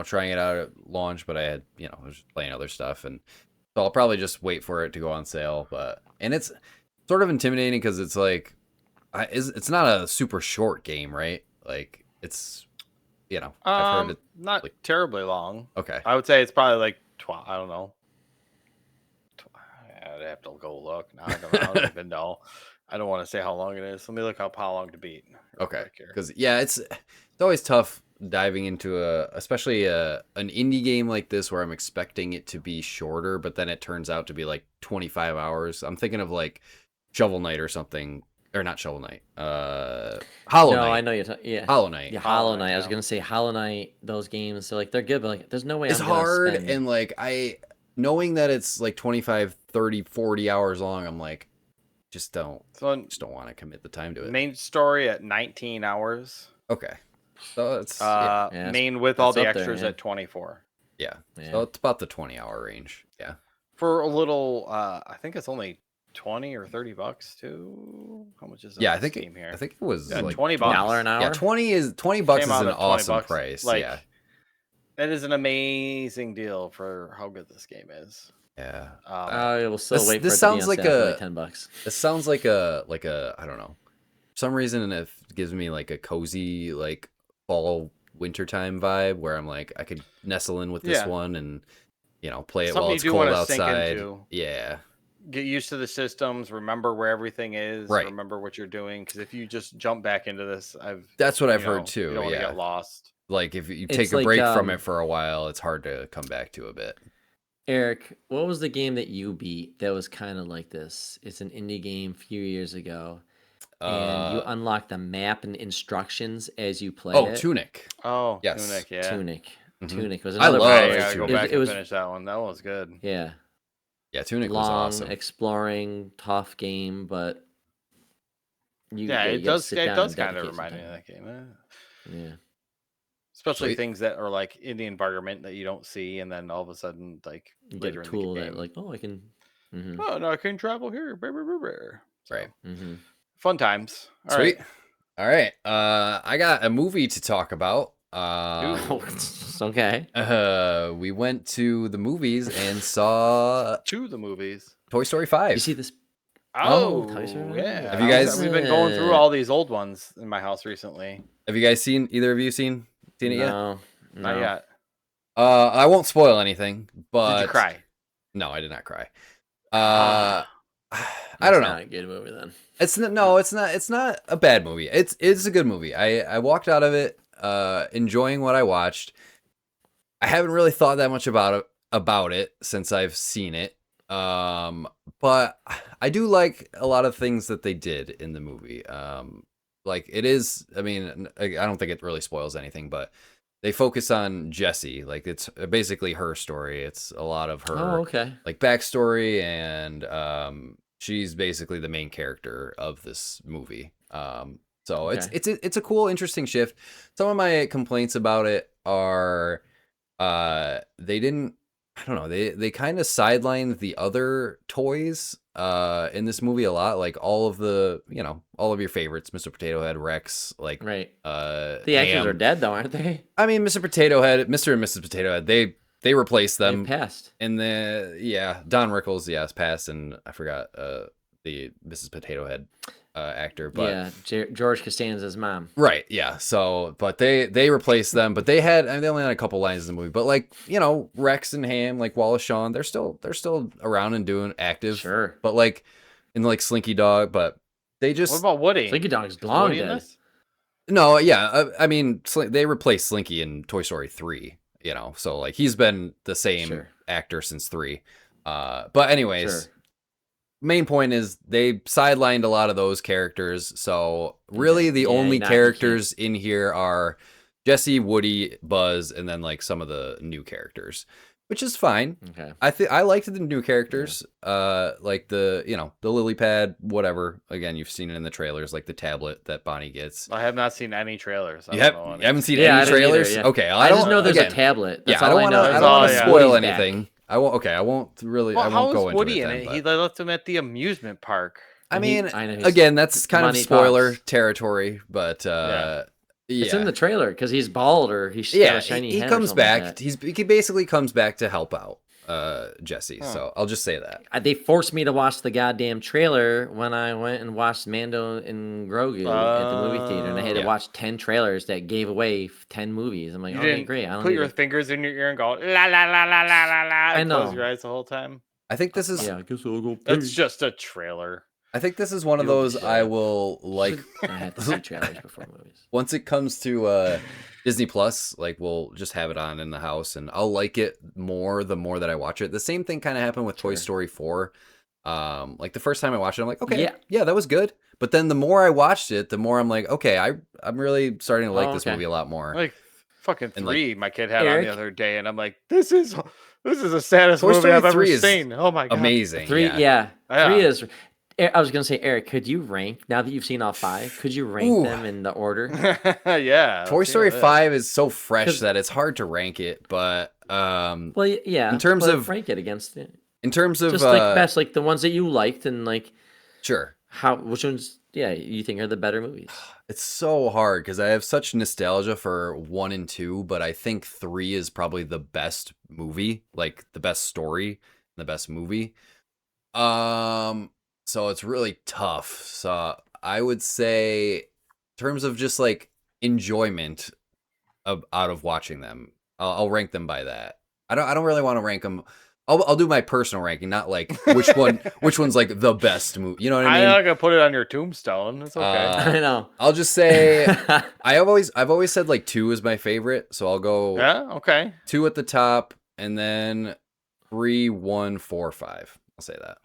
trying it out at launch, but I was just playing other stuff, and so I'll probably just wait for it to go on sale. And it's sort of intimidating because it's like it's not a super short game, right? Like it's I've heard it not like terribly long. Okay, I would say it's probably like 12. I don't know. I'd have to go look. Now I don't even know. I don't want to say how long it is. Let me look up how long to beat. Okay, because it's always tough diving into especially an indie game like this where I'm expecting it to be shorter, but then it turns out to be like 25 hours. I'm thinking of like Shovel Knight or something, or not Shovel Knight. Hollow Knight. No, I know you're talking. Yeah, Hollow Knight. Yeah, Hollow Knight. I was gonna say Hollow Knight. Those games, so like they're good, but like there's no way it's hard, and like knowing that it's like 25, 30, 40 hours long, I'm like, just don't want to commit the time to it. Main story at 19 hours. Okay. So it's main with all the extras at 24. Yeah. So it's about the 20-hour range. Yeah. For a little, I think it's only $20 or $30 too. How much is I think Steam here? I think it was like $20 an hour. Yeah, $20 is an awesome price. Like, that is an amazing deal for how good this game is. Yeah. I will still wait for it to sounds be on like sale for like $10. This sounds like a I don't know. For some reason it gives me like a cozy like fall wintertime vibe where I'm like I could nestle in with this one and play it while it's cold outside. Yeah. Get used to the systems, remember where everything is, remember what you're doing, because if you just jump back into this, that's what I've heard too. You don't want to get lost. Like if you take a break from it for a while, it's hard to come back to a bit. Eric, what was the game that you beat that was kind of like this? It's an indie game a few years ago, and you unlock the map and instructions as you play it. Tunic. Oh, yes. Tunic, yeah. Tunic was another. I go back and finish that one. That one was good. Yeah. Yeah, Tunic was awesome. Long, exploring, tough game, but it does kind of remind me of that game. Yeah. Especially things that are like in the environment that you don't see, and then all of a sudden, like you get a tool that like, oh, I can. Oh, no, I can travel here. So, right. Fun times. All Sweet. right. All right. I got a movie to talk about. Okay. We went to the movies and saw Toy Story 5. You see this? Oh, yeah. Have you guys? We've been going through all these old ones in my house recently. Have you guys seen? Either of you seen it yet? No, not yet. I won't spoil anything, but did you cry? No, I did not cry. I don't know. Not a good movie then. It's not a bad movie. It's a good movie. I walked out of it enjoying what I watched. I haven't really thought that much about it since I've seen it. But I do like a lot of things that they did in the movie. Like it is, I mean, I don't think it really spoils anything, but they focus on Jessie. Like it's basically her story. It's a lot of her like backstory, and she's basically the main character of this movie. So it's a cool, interesting shift. Some of my complaints about it are they didn't, I don't know, they kind of sidelined the other toys in this movie a lot, like all of your favorites, Mr. Potato Head, Rex, like the actors are dead though, aren't they? I mean, Mr. Potato Head, Mr. and Mrs. Potato Head, they replaced them. They passed. And Don Rickles, yes, passed, and I forgot the Mrs. Potato Head actor, but George Costanza's mom. Right, yeah. So, but they replaced them, but they only had a couple lines in the movie. But like, Rex and Ham, like Wallace Shawn, they're still around and doing active. Sure. But like in like Slinky Dog, but they just What about Woody? Slinky Dog's long dead. No, yeah. I mean, they replaced Slinky in Toy Story 3, so like he's been the same actor since 3. But anyways, main point is they sidelined a lot of those characters. So really the only characters in here are Jessie, Woody, Buzz, and then like some of the new characters, which is fine. Okay. I liked the new characters, like the lily pad, whatever. Again, you've seen it in the trailers, like the tablet that Bonnie gets. I have not seen any trailers. You haven't seen any trailers? Either, Okay, I just know there's a tablet. That's I don't want to spoil anything. I won't really. Well, I won't go into Woody it. In it? He left him at the amusement park. I mean, again, that's kind of spoiler territory, but it's in the trailer because he's bald or he's got a shiny head. He comes back. Like he basically comes back to help out Jessie. So I'll just say that they forced me to watch the goddamn trailer when I went and watched Mando and Grogu at the movie theater, and I had to watch 10 trailers that gave away 10 movies. I'm like, okay, great. I don't put your fingers in your ear and go la la la la la la la. I know. Close your eyes the whole time. I think this is. I guess I'll go. It's just a trailer. I think this is one of those I will like. I have to see trailers before movies. Once it comes to Disney Plus, like we'll just have it on in the house, and I'll like it more the more that I watch it. The same thing kind of happened with Toy Story 4. Like the first time I watched it, I'm like, okay, yeah, that was good. But then the more I watched it, the more I'm like, okay, I'm really starting to like this movie a lot more. Like fucking 3, my kid had on the other day, and I'm like, this is the saddest movie I've ever seen. Oh my god, amazing. 3, 3 is. I was gonna say, Eric, could you rank now that you've seen all 5? Could you rank them in the order? Yeah. Toy Story 5 is so fresh that it's hard to rank it, but in terms of rank it against it. In terms of just like best, like the ones that you liked, and like which ones you think are the better movies? It's so hard because I have such nostalgia for 1 and 2, but I think 3 is probably the best movie, like the best story, the best movie. So it's really tough. So I would say, in terms of just like enjoyment out of watching them, I'll rank them by that. I don't really want to rank them. I'll do my personal ranking, not like which one's like the best movie. You know what I mean? I'm not gonna put it on your tombstone. It's okay. I know. I'll just say I've always said like 2 is my favorite, so I'll go 2 at the top, and then 3, 1, 4, 5. I'll say that.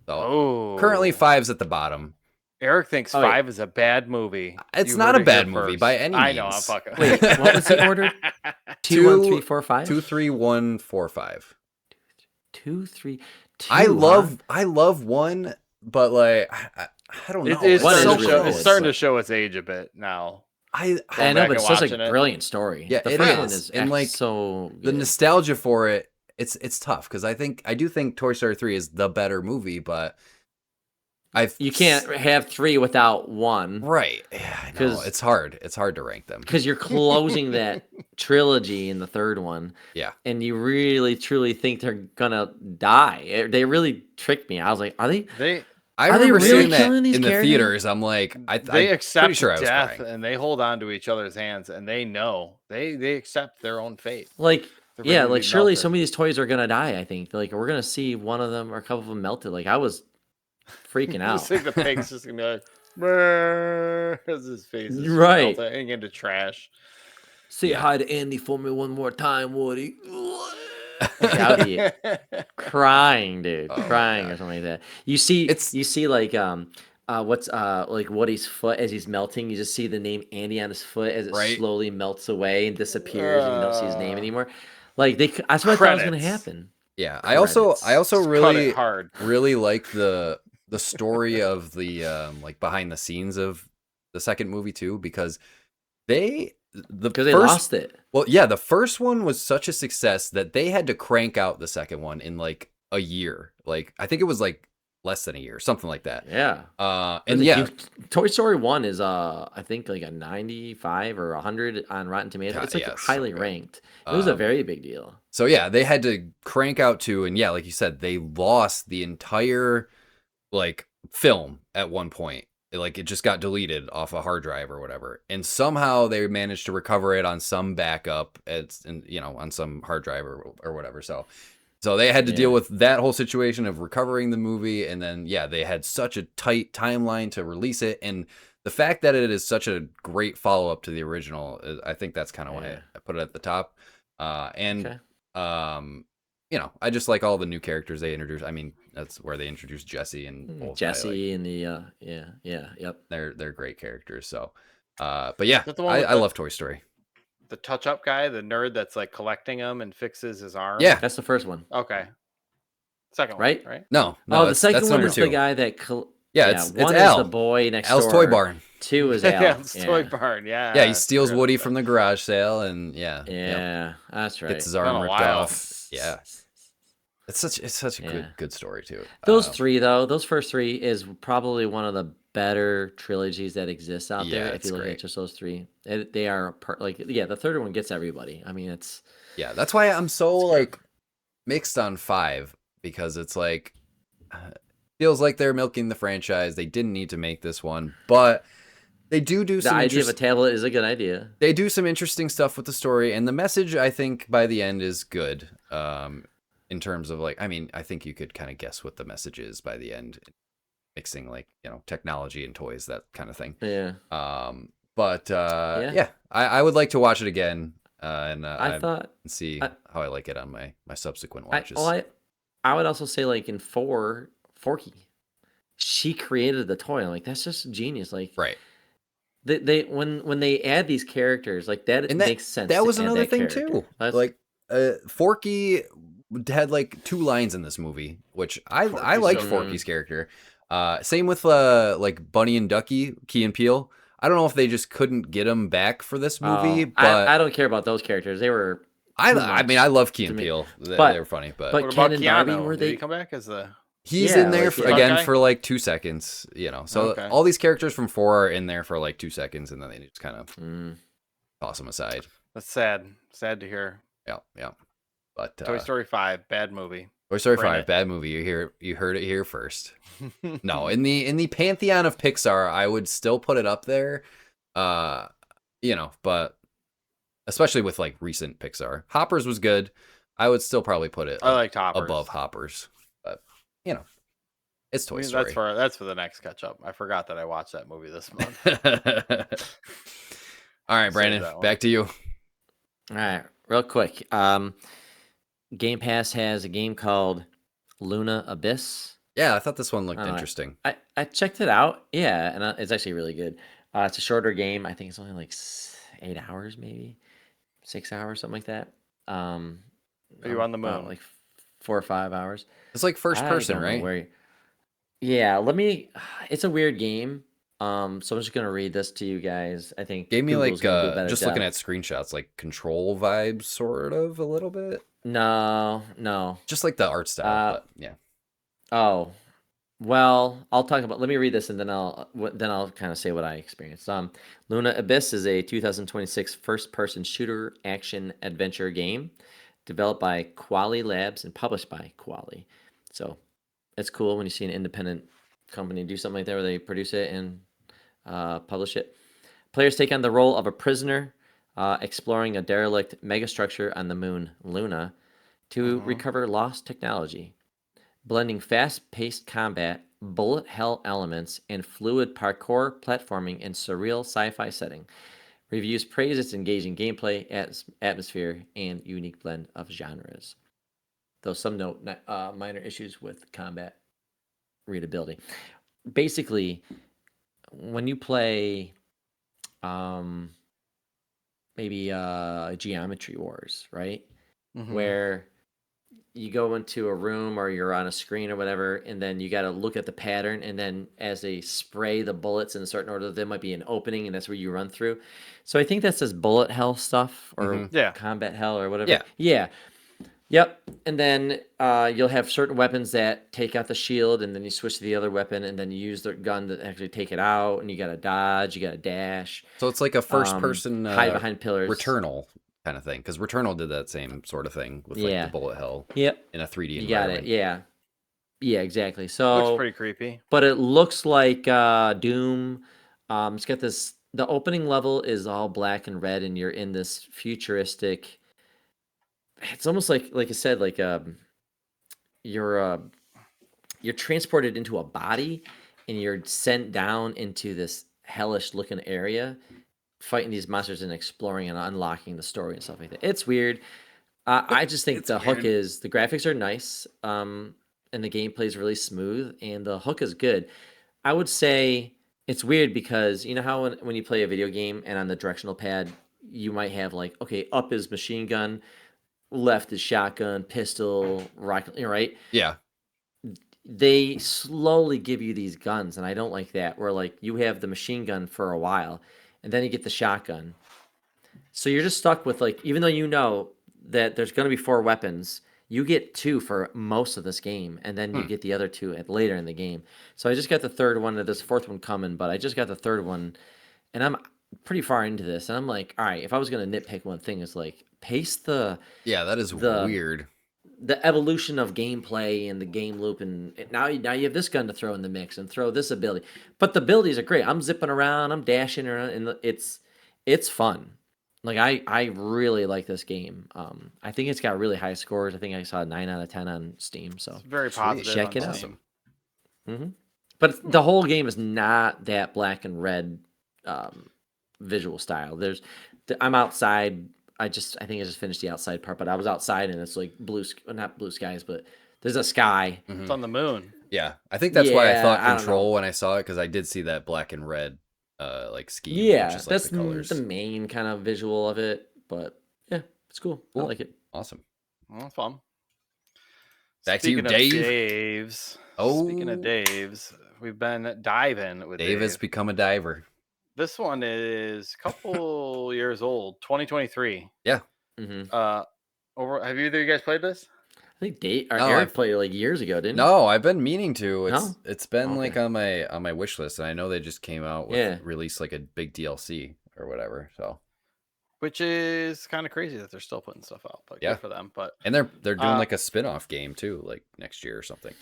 So currently 5's at the bottom. Eric thinks 5 is a bad movie. It's not a bad movie by any means. I know. I'm fucking. Wait, what was the order? 2, 1, 3, 4, 5. 2, 3, 1, 4, 5. 2, 3. 2, I love 1, but like I don't know. It's starting to show its age a bit now. I Going know, back but and it's such watching a it. brilliant story. Yeah, The it first one is. is And, like, so the good. nostalgia for it, it's tough because I do think Toy Story 3 is the better movie, but You can't have 3 without 1. Right. Yeah, I know. It's hard. It's hard to rank them. Because you're closing that trilogy in the third one. Yeah. And you really, truly think they're gonna die. They really tricked me. I was like, are they? I Are they remember really seeing that killing these in the characters? theaters. I'm like, they I'm pretty accept sure I was death crying. and they hold on to each other's hands and they know they accept their own fate. Like, They're ready yeah, to like be surely melted. some of these toys are gonna die. I think like we're gonna see one of them or a couple of them melted. Like I was freaking You out. just think the pig's just gonna be like, "Brrr," as his face is Right. melting into trash. Say hi to Andy for me one more time, Woody. Like, I would be crying, dude, Oh my crying or God. something like that. You see like what's like Woody's foot as he's melting. You just see the name Andy on his foot as it Right. slowly melts away and disappears, and you don't see his name anymore. Like that's what I thought was gonna Credits. happen. Yeah. I also Just cut it really hard. really like the story of the like behind the scenes of the second movie too, because they lost it. Well, yeah, the first one was such a success that they had to crank out the second one in like a year. Like I think it was like less than a year, something like that. Yeah. And yeah, Toy Story 1 is I think like a 95 or 100 on Rotten Tomatoes. God, It's like yeah, it's highly so good. ranked. It was a very big deal. So yeah, they had to crank out 2, and yeah, like you said, they lost the entire like film at one point. Like it just got deleted off a hard drive or whatever, and somehow they managed to recover it on some backup, on some hard drive or whatever. So they had to deal with that whole situation of recovering the movie, and then they had such a tight timeline to release it, and the fact that it is such a great follow up to the original, I think that's kind of why I put it at the top. I just like all the new characters they introduced. I mean, that's where they introduced Jesse and Jesse and the yep. They're great characters. So, but yeah, I love Toy Story. The touch-up guy, the nerd that's like collecting them and fixes his arm. Yeah, that's the first one. Okay. Second one, right? No. The second one is 2. the guy that. It's one Al. is the boy next Al's door. Toy Barn. 2 is Al. Al's Toy Barn. Yeah. Yeah, he steals Woody from the garage sale, and that's right. Gets his arm ripped off. Yeah. It's such a good story too. Those 3 though, those first 3 is probably one of the better trilogies that exists out there. If you look at just those 3, they are the third one gets everybody. I mean, it's that's why I'm so like mixed on 5, because it's like feels like they're milking the franchise. They didn't need to make this one, but they do the some idea of a tablet is a good idea. They do some interesting stuff with the story, and the message I think by the end is good. In terms of like, I mean, I think you could kind of guess what the message is by the end, mixing like, technology and toys, that kind of thing. Yeah. I would like to watch it again, and see how I like it on my subsequent watches. I would also say like in Forky, she created the toy. Like that's just genius. Like right. They when they add these characters like that, makes sense. That was another thing too. Like Forky had like 2 lines in this movie, which I liked Forky's character. Same with like Bunny and Ducky, Key and Peele. I don't know if they just couldn't get them back for this movie, but I don't care about those characters. They were. I mean, I love Key and Peele. They were funny, but what Ken about and Keanu? Darby, were they Did he come back as the? He's in there for like 2 seconds, So all these characters from 4 are in there for like 2 seconds, and then they just kind of toss them aside. That's sad. Sad to hear. Yeah. But Toy Story 5, bad movie. Toy Story 5, bad movie. You heard it here first. No, in the pantheon of Pixar, I would still put it up there. But especially with like recent Pixar, Hoppers was good. I would still probably put it. I liked Hoppers above Hoppers, but it's Toy Story. That's for the next catch up. I forgot that I watched that movie this month. All right, Brandon, back to you. All right, real quick. Game Pass has a game called Luna Abyss. Yeah, I thought this one looked interesting. I checked it out. Yeah, and it's actually really good. It's a shorter game. I think it's only like 8 hours, maybe 6 hours, something like that. Are you on the moon? Like 4 or 5 hours. It's like first person, right? Yeah, it's a weird game. So I'm just gonna read this to you guys. I think Gave me Google's gonna do a better just job. looking at screenshots, like Control vibes, sort of a little bit. No. Just like the art style, but yeah. Oh, well, I'll talk about. Let me read this, and then I'll kind of say what I experienced. Luna Abyss is a 2026 first-person shooter action adventure game developed by Quali Labs and published by Quali. So it's cool when you see an independent company do something like that, where they produce it and publish it. Players take on the role of a prisoner exploring a derelict megastructure on the moon, Luna, to recover lost technology. Blending fast-paced combat, bullet hell elements, and fluid parkour platforming in surreal sci-fi setting. Reviews praise its engaging gameplay, atmosphere, and unique blend of genres. Though some note minor issues with combat readability. Basically, when you play maybe Geometry Wars, right? Where you go into a room or you're on a screen or whatever, and then you got to look at the pattern, and then as they spray the bullets in a certain order, there might be an opening, and that's where you run through. So I think that says bullet hell stuff or combat hell or whatever. Yeah. Yep. And then you'll have certain weapons that take out the shield, and then you switch to the other weapon, and then you use the gun to actually take it out, and you got to dodge, you got to dash. So it's like a first-person hide behind pillars. Returnal kind of thing, because Returnal did that same sort of thing with like the bullet hell. Yep. In a 3D you environment. Got it. Yeah, exactly. So looks pretty creepy. But it looks like Doom. It's got this. The opening level is all black and red, and you're in this futuristic. It's almost like I said, like you're transported into a body, and you're sent down into this hellish looking area, fighting these monsters and exploring and unlocking the story and stuff like that. It's weird. I just think the hook is the graphics are nice, and the gameplay is really smooth, and the hook is good. I would say it's weird because you know how when you play a video game and on the directional pad you might have like, okay, up is machine gun, left is shotgun, pistol, rocket, right? Yeah. They slowly give you these guns, and I don't like that, where like you have the machine gun for a while, and then you get the shotgun. So you're just stuck with like, even though you know that there's going to be 4 weapons, you get 2 for most of this game, and then you get the other 2 later in the game. So I just got the third one, and there's a 4th one coming, but I just got the 3rd one, and I'm pretty far into this, and I'm like, all right, if I was going to nitpick one thing, is like pace the that is weird. The evolution of gameplay and the game loop, and now you have this gun to throw in the mix and throw this ability, but the abilities are great. I'm zipping around, I'm dashing around, and it's fun. Like I really like this game. I think it's got really high scores. I think I saw a 9 out of 10 on Steam. So it's very positive. Check it out. But the whole game is not that black and red visual style. I'm outside. I think I just finished the outside part, but I was outside and it's like not blue skies, but there's a sky. It's on the moon. Yeah, I think that's why I thought Control when I saw it, because I did see that black and red like scheme. Yeah, just, that's the colors. The main kind of visual of it, but yeah, it's cool. I like it. Awesome. Well, fun. Back to you, Dave. Dave's. Speaking of Dave's, we've been diving with Dave. Dave has become a diver. This one is a couple years old, 2023. Yeah. Have either of you guys played this? I think Eric played it like years ago, didn't he? No, I've been meaning to. It's been like on my wish list, and I know they just came out with released like a big DLC or whatever. So, which is kind of crazy that they're still putting stuff out, but good for them. But and they're doing like a spin-off game too, like next year or something.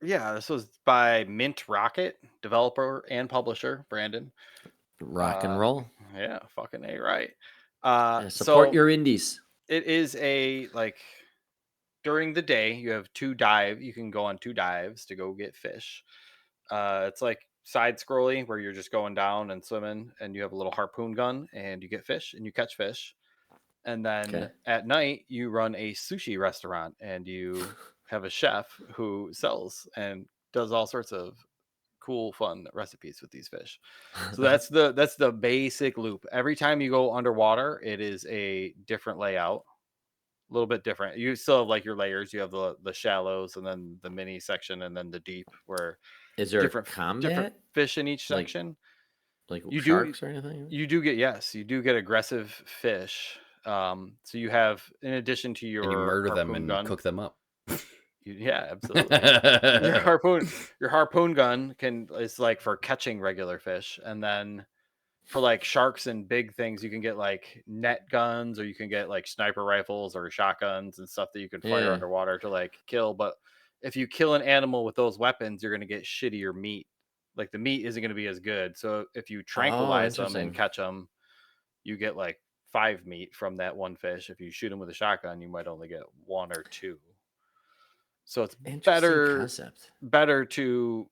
Yeah, this was by Mint Rocket, developer and publisher Brandon. Rock and roll. Yeah, fucking A, right. Support your indies. It is during the day you have you can go on 2 dives to go get fish. It's like side scrolling where you're just going down and swimming, and you have a little harpoon gun and you get fish and you catch fish. And then at night you run a sushi restaurant, and you have a chef who sells and does all sorts of cool, fun recipes with these fish. So that's the basic loop. Every time you go underwater, it is a different layout. little bit different. You still have like your layers. You have the shallows and then the mini section and then the deep, where Is there different combat? fish in each Like section. like You sharks or anything? you do get aggressive fish. So you have, in addition to And you your murder them harpoon and gun. cook them up. Yeah, absolutely. Your harpoon gun is like for catching regular fish, and then for like sharks and big things, you can get like net guns, or you can get like sniper rifles or shotguns and stuff that you can fire Yeah. underwater to like kill. But if you kill an animal with those weapons, you're going to get shittier meat. Like the meat isn't going to be as good. So if you tranquilize them and interesting. catch them, you get like 5 meat from that one fish. If you shoot them with a shotgun, you might only get 1 or 2. So it's Interesting concept. better to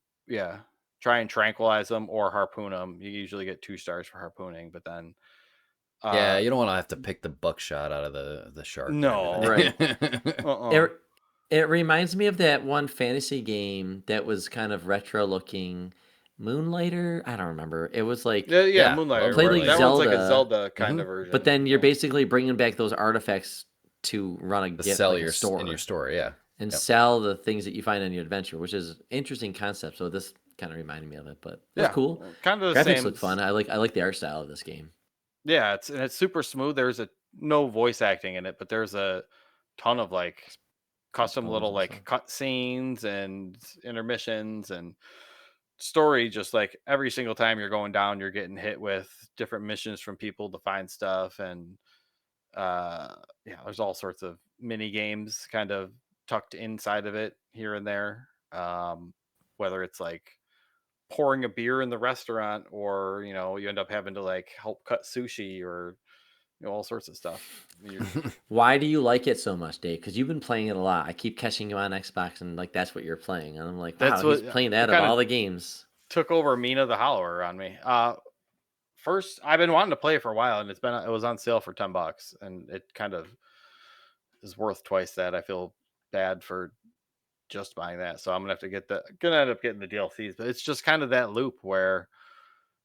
try and tranquilize them or harpoon them. You usually get 2 stars for harpooning, but then you don't want to have to pick the buckshot out of the shark. No, right. It reminds me of that one fantasy game that was kind of retro looking, Moonlighter. I don't remember. It was like Moonlighter. played like that Zelda, one's like a Zelda kind of version. but then you're basically bringing back those artifacts to run a gift sell like a store in your store, yeah, and sell the things that you find in your adventure, which is an interesting concept. So this kind of reminded me of it, but it's cool. Kind of the graphics same. look fun. I like the art style of this game. Yeah, it's super smooth. There's no voice acting in it, but there's a ton of like custom little like cut scenes and intermissions and story. Just like every single time you're going down, you're getting hit with different missions from people to find stuff, and there's all sorts of mini games kind of tucked inside of it here and there, whether it's like pouring a beer in the restaurant, or you end up having to like help cut sushi, or all sorts of stuff. Why do you like it so much, Dave? Because you've been playing it a lot. I keep catching you on Xbox, and like that's what you're playing, and I'm like, wow, he's playing that of all the games. Took over Mina the Hollower on me. First, I've been wanting to play it for a while, and it was on sale for $10, and it kind of is worth twice that. I feel bad for just buying that, so I'm gonna end up getting the DLCs. But it's just kind of that loop where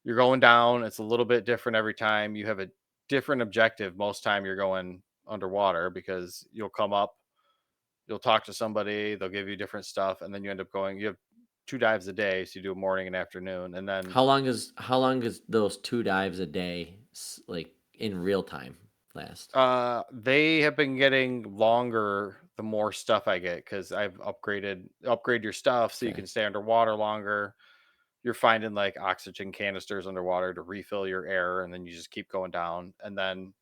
you're going down. It's a little bit different every time. You have a different objective most time you're going underwater, because you'll come up, you'll talk to somebody, they'll give you different stuff, and then you end up going. You have 2 dives a day, so you do a morning and afternoon, and then how long is those 2 dives a day, like in real time, last? They have been getting longer the more stuff I get, because I've upgrade your stuff so you can stay underwater longer. You're finding like oxygen canisters underwater to refill your air, and then you just keep going down. And then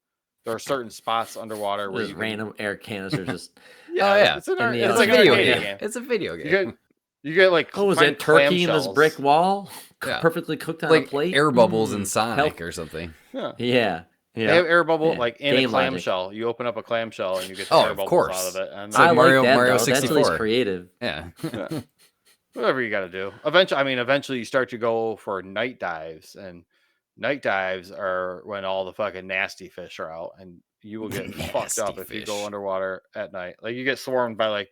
there are certain spots underwater where you random air canisters just it's like a video game. It's a video game. You get like, is that turkey in this brick wall perfectly cooked on like a plate? Air bubbles in Sonic or something. Yeah. They have air bubble like in a clamshell. You open up a clamshell and you get air bubbles out of it. And I like like that, Mario 64. That's at least creative. Yeah. Whatever you got to do. Eventually you start to go for night dives, and night dives are when all the fucking nasty fish are out, and you will get fucked up if you go underwater at night. Like you get swarmed by like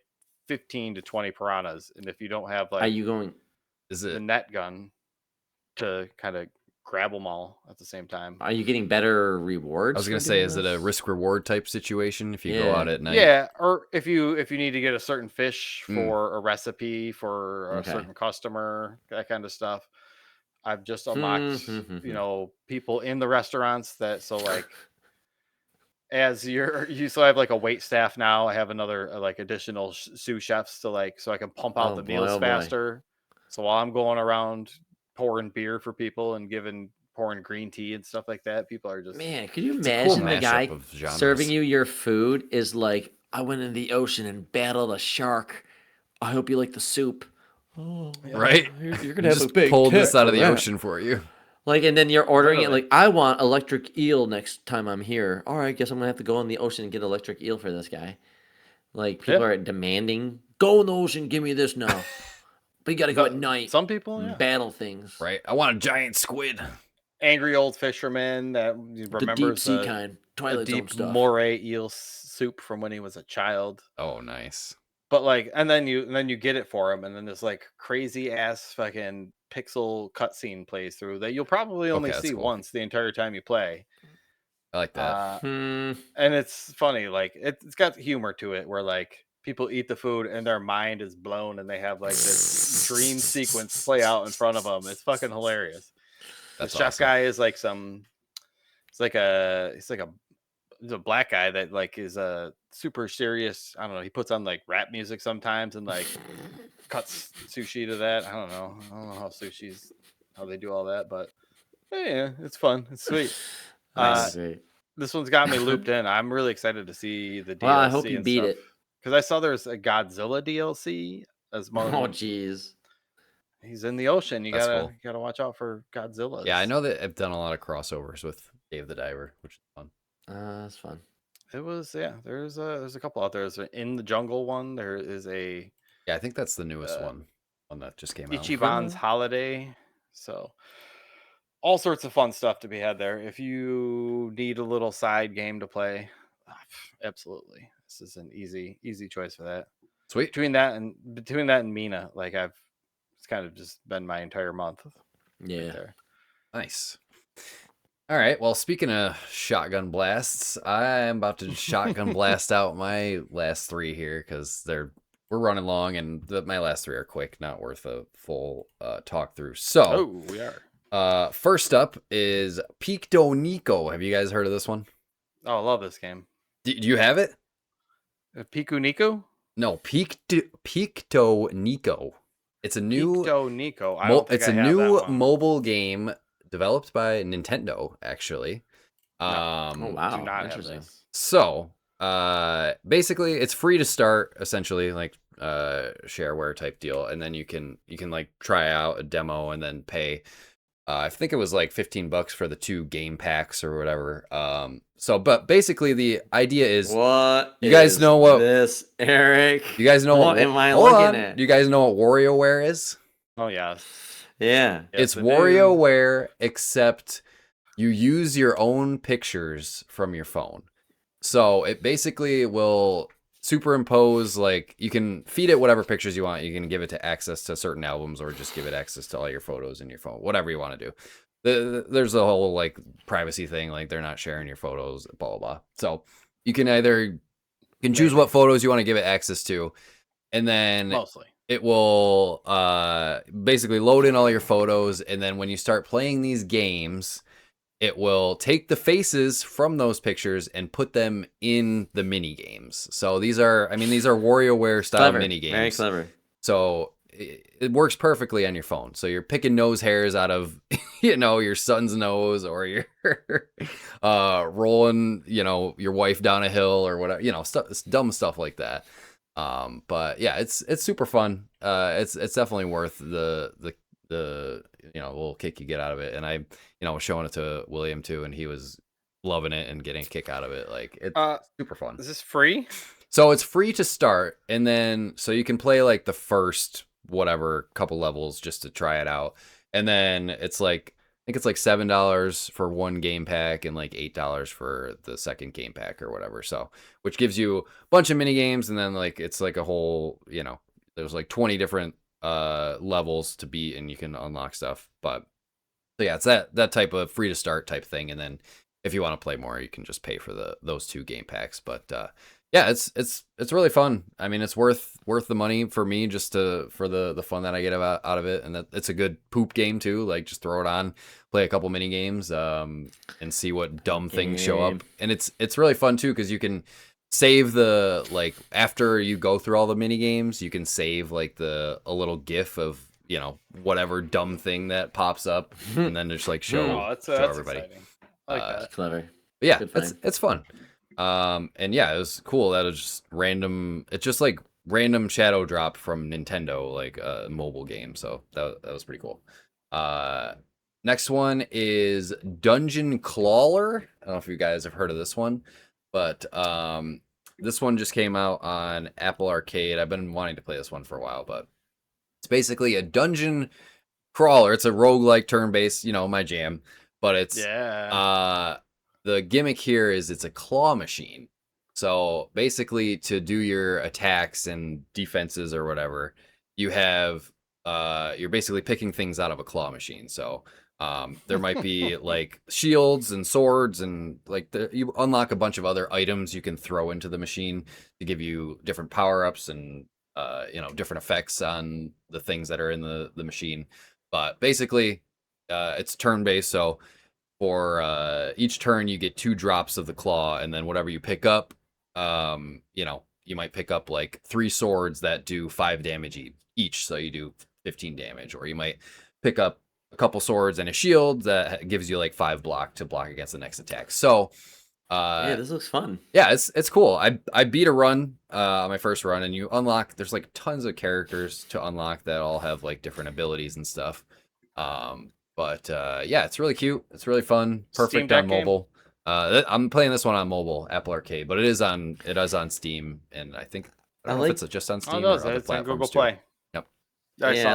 15 to 20 piranhas, and if you don't have like the net gun to kind of grab them all at the same time. Are you getting better rewards? I was gonna say, is it a risk reward type situation if you go out at night? Yeah, or if you need to get a certain fish for a recipe for a certain customer, that kind of stuff. I've just unlocked people in the restaurants as you have like a wait staff now. I have another like additional sous chefs to so I can pump out the meals faster. So while I'm going around pouring beer for people and pouring green tea and stuff like that, people are just, man, could you imagine the guy serving you your food is like, I went in the ocean and battled a shark, I hope you like the soup. Right, you're gonna have a big pulled this out of the ocean for you, like, and then you're ordering it like, I want electric eel next time I'm here. All right, guess I'm gonna have to go in the ocean and get electric eel for this guy. Like, people are demanding, go in the ocean, give me this now. But you gotta go at night. Some people battle things. Right. I want a giant squid. Angry old fisherman that remembers the deep sea kind, Twilight Zone stuff. Moray eel soup from when he was a child. Oh, nice. But like, and then you get it for him, and then this like crazy ass fucking pixel cutscene plays through that you'll probably only see once the entire time you play. I like that. And it's funny, like it's got humor to it, where like people eat the food and their mind is blown, and they have like this dream sequence play out in front of them. It's fucking hilarious. That's the chef awesome. guy is like he's a black guy that like is a super serious. I don't know. He puts on like rap music sometimes and like cuts sushi to that. I don't know how they do all that, but yeah, it's fun. It's sweet. This one's got me looped in. I'm really excited to see the DLC. Well, I hope you beat it, because I saw there's a Godzilla DLC as one. Oh, jeez. He's in the ocean. You That's gotta cool. you gotta watch out for Godzilla. Yeah, I know that I've done a lot of crossovers with Dave the Diver, which is fun. That's fun. It was, yeah. There's a couple out there. There's an In the Jungle one. There is a I think that's the newest one that just came out. Ichiban's Holiday. So all sorts of fun stuff to be had there. If you need a little side game to play, absolutely, this is an easy choice for that. Sweet. Between that and Mina, like it's kind of just been my entire month. Yeah. Right there. Nice. All right. Well, speaking of shotgun blasts, I'm about to shotgun blast out my last 3 here because we're running long, and my last 3 are quick, not worth a full talk through. So, we are. First up is Pictonico. Have you guys heard of this one? Oh, I love this game. Do you have it? Pictonico? No, Pictonico. It's a new Pictonico. It's a new mobile game developed by Nintendo, actually. Oh wow! Do not have this. So, basically, it's free to start, essentially, like shareware type deal, and then you can like try out a demo and then pay. I think it was like $15 for the 2 game packs or whatever. But basically the idea is, what you guys know what this, Eric? You guys know what am I looking at? Do you guys know what WarioWare is? Oh yeah. Yeah. It's WarioWare, except you use your own pictures from your phone. So it basically will superimpose, like, you can feed it whatever pictures you want. You can give it to access to certain albums, or just give it access to all your photos in your phone, whatever you want to do. There's a whole like privacy thing, like they're not sharing your photos, blah blah blah. So you can choose what photos you want to give it access to, and then mostly it will basically load in all your photos, and then when you start playing these games, it will take the faces from those pictures and put them in the mini games. So these are WarioWare style mini games. Very clever. So it works perfectly on your phone. So you're picking nose hairs out of, your son's nose, or you're rolling, your wife down a hill or whatever, dumb stuff like that. But yeah, it's super fun. It's definitely worth the little kick you get out of it. And I was showing it to William too, and he was loving it and getting a kick out of it. Like, it's super fun. Is this free? So it's free to start, and then so you can play like the first couple levels just to try it out, and then it's like, I think it's like $7 for 1 game pack and like $8 for the second game pack or whatever. So, which gives you a bunch of mini games, and then like it's like a whole, there's like 20 different levels to beat, and you can unlock stuff. But so yeah, it's that type of free to start type thing, and then if you want to play more, you can just pay for those 2 game packs. But yeah, it's really fun. I mean, it's worth the money for me, just for the fun that I get out of it, and that it's a good poop game too. Like, just throw it on, play a couple mini games, and see what dumb things show up. And it's really fun too, because you can save after you go through all the mini games, you can save like a little GIF of whatever dumb thing that pops up, and then just like show everybody. Exciting. I like that. Clever. But yeah, it's fun. And yeah, it was cool that it was just random. It's just like random shadow drop from Nintendo, like a mobile game. So that was pretty cool. Next one is Dungeon Clawler. I don't know if you guys have heard of this one, but this one just came out on Apple Arcade. I've been wanting to play this one for a while, but it's basically a dungeon crawler. It's a roguelike turn-based, my jam. But it's the gimmick here is it's a claw machine. So basically, to do your attacks and defenses or whatever, you have you're basically picking things out of a claw machine. So There might be like shields and swords, and like you unlock a bunch of other items you can throw into the machine to give you different power-ups and different effects on the things that are in the machine. But basically, it's turn-based, so for each turn you get 2 drops of the claw, and then whatever you pick up, you might pick up like 3 swords that do 5 damage each, so you do 15 damage, or you might pick up a couple swords and a shield that gives you like 5 block to block against the next attack. So yeah, this looks fun. Yeah, it's cool. I beat a run, my first run, and you unlock, there's like tons of characters to unlock that all have like different abilities and stuff. But yeah, it's really cute. It's really fun. Perfect on mobile. I'm playing this one on mobile, Apple Arcade, but it is on Steam, and I don't know if it's just on Steam or other it's on platforms Google too. Play. Yep. Yeah,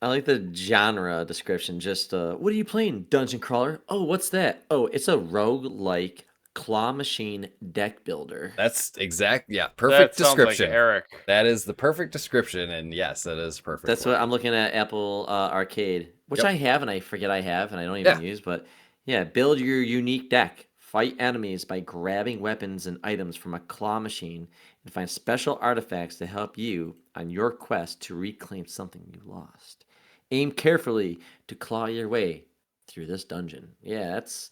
I like the genre description. Just what are you playing? Dungeon crawler? Oh, what's that? Oh, it's a rogue-like claw machine deck builder. That's perfect description. Like Eric. That is the perfect description, and yes, that is perfect. That's what I'm looking at, Apple Arcade, which I have and I forget I have and I don't even use, but yeah, build your unique deck. Fight enemies by grabbing weapons and items from a claw machine and find special artifacts to help you on your quest to reclaim something you lost. Aim carefully to claw your way through this dungeon. Yeah, that's...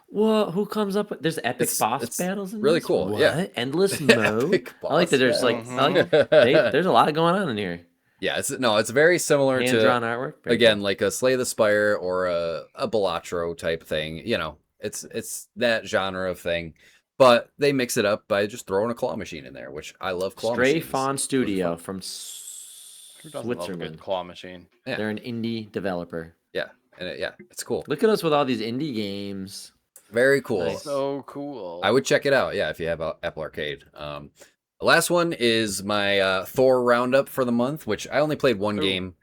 Well, who comes up with... There's epic boss battles in really this? cool. What? Yeah. Endless mode? I like that there's there's a lot going on in here. Yeah, it's very similar to hand-drawn artwork. Again, like a Slay the Spire or a Balatro type thing. It's that genre of thing, but they mix it up by just throwing a claw machine in there, which I love. Claw Stray machines. Fawn Studio from Who doesn't love a good claw machine? Yeah. They're an indie developer. Yeah, and it's cool. Look at us with all these indie games. Very cool. Nice. So cool. I would check it out. Yeah, if you have Apple Arcade. The last one is my Thor roundup for the month, which I only played one game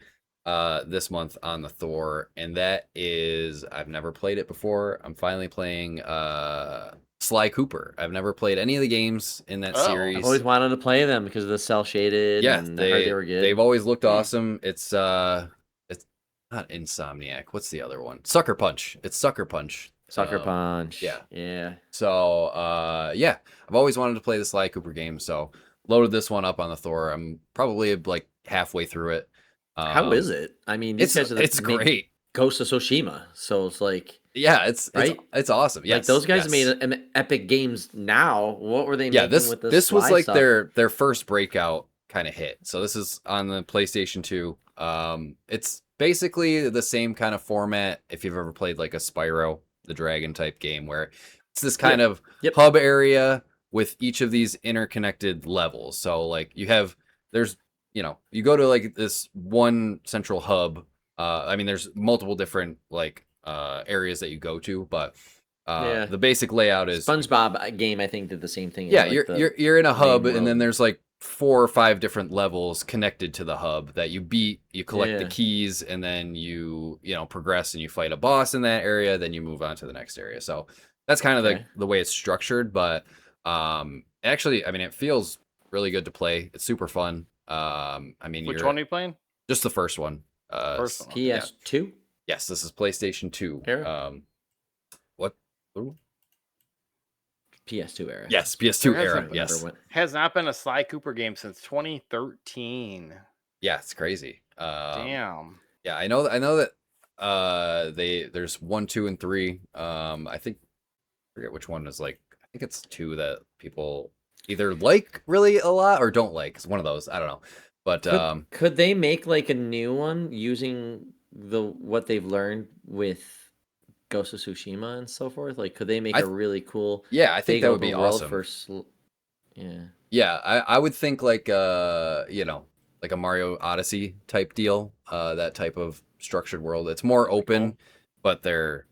this month on the Thor, and that is, I've never played it before. I'm finally playing Sly Cooper. I've never played any of the games in that series. I've always wanted to play them because of the cell shaded. Yeah, and I heard they were good. They've always looked awesome. It's not Insomniac. What's the other one? Sucker Punch. It's Sucker Punch. Sucker Punch. Yeah. So I've always wanted to play the Sly Cooper game, so loaded this one up on the Thor. I'm probably like halfway through it. How is it? I mean, it's great. Ghost of Tsushima, so it's like it's awesome. Yes, like those guys made epic games. Now, what were they making with this? This was like stuff? their first breakout kind of hit. So this is on the PlayStation 2. It's basically the same kind of format if you've ever played like a Spyro the Dragon type game, where it's this kind of hub area with each of these interconnected levels. So like you go to like this one central hub. I mean, there's multiple different like areas that you go to, but the basic layout is SpongeBob game. I think did the same thing. Yeah, you're in a hub, and then there's like 4 or 5 different levels connected to the hub that you beat. You collect the keys, and then you progress and you fight a boss in that area. Then you move on to the next area. So that's kind of the way it's structured. But actually, I mean, it feels really good to play. It's super fun. I mean, which one are you playing? Just the first one. PS2. Yes, this is PlayStation 2. Era? What? Ooh. PS2 era. Yes, PS2 era. Yes. Has not been a Sly Cooper game since 2013. Yeah, it's crazy. Damn. Yeah, I know that there's 1, 2, and 3. I forget which one is like. I think it's 2 that people either like really a lot or don't like. It's one of those. I don't know. But could they make like a new one using what they've learned with Ghost of Tsushima and so forth? Like, could they make a really cool? Yeah, I think that would be awesome. Yeah, I would think like like a Mario Odyssey type deal. That type of structured world. It's more open, but they're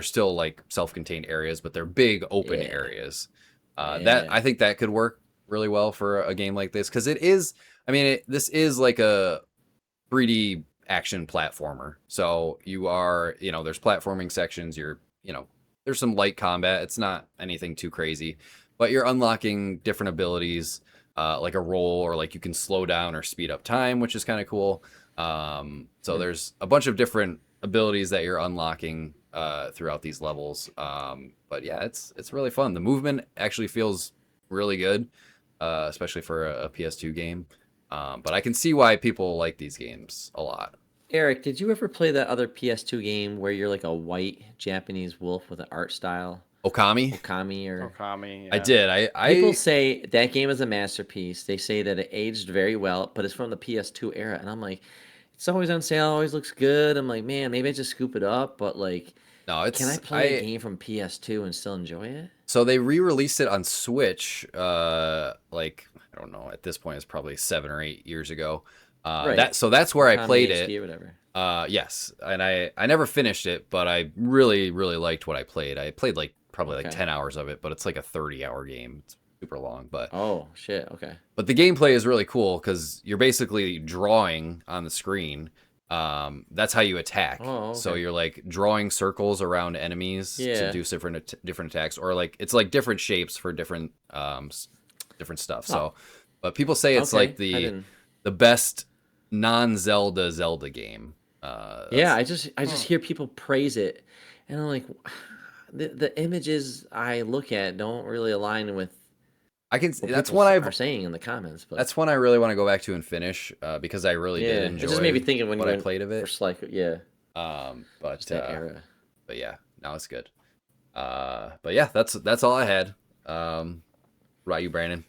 still like self-contained areas, but they're big open areas. That I think that could work really well for a game like this, because it is. I mean, this is like a 3D action platformer. So you are, there's platforming sections. There's some light combat. It's not anything too crazy, but you're unlocking different abilities, like a roll, or like you can slow down or speed up time, which is kind of cool. So there's a bunch of different abilities that you're unlocking throughout these levels. But yeah, it's really fun. The movement actually feels really good, especially for a PS2 game. But I can see why people like these games a lot. Eric, did you ever play that other PS2 game where you're like a white Japanese wolf with an art style? Okami? Okami or Okami, I yeah. did. People say that game is a masterpiece. They say that it aged very well, but it's from the PS2 era. And I'm like, it's always on sale, always looks good. I'm like, man, maybe I just scoop it up, but like, No, can I play a game from PS2 and still enjoy it? So they re-released it on Switch, like I don't know, at this point it's probably 7 or 8 years ago. Right. That's where I played HD it. or whatever. Yes, and I never finished it, but I really liked what I played. I played like probably like 10 hours of it, but it's like a 30-hour game. It's super long, but oh shit, okay. But the gameplay is really cool because you're basically drawing on the screen. That's how you attack. Oh, okay. So you're like drawing circles around enemies to do different attacks, or like it's like different shapes for different stuff. So, but people say it's like the best non-Zelda game. Yeah, I just hear people praise it, and I'm like, the images I look at don't really align with. That's one are saying in the comments, but that's one I really want to go back to and finish because I really did enjoy. It just made me think of when I played of it. Sly, yeah. But just that era. But yeah, now it's good. But yeah, that's all I had. What about you, Brandon?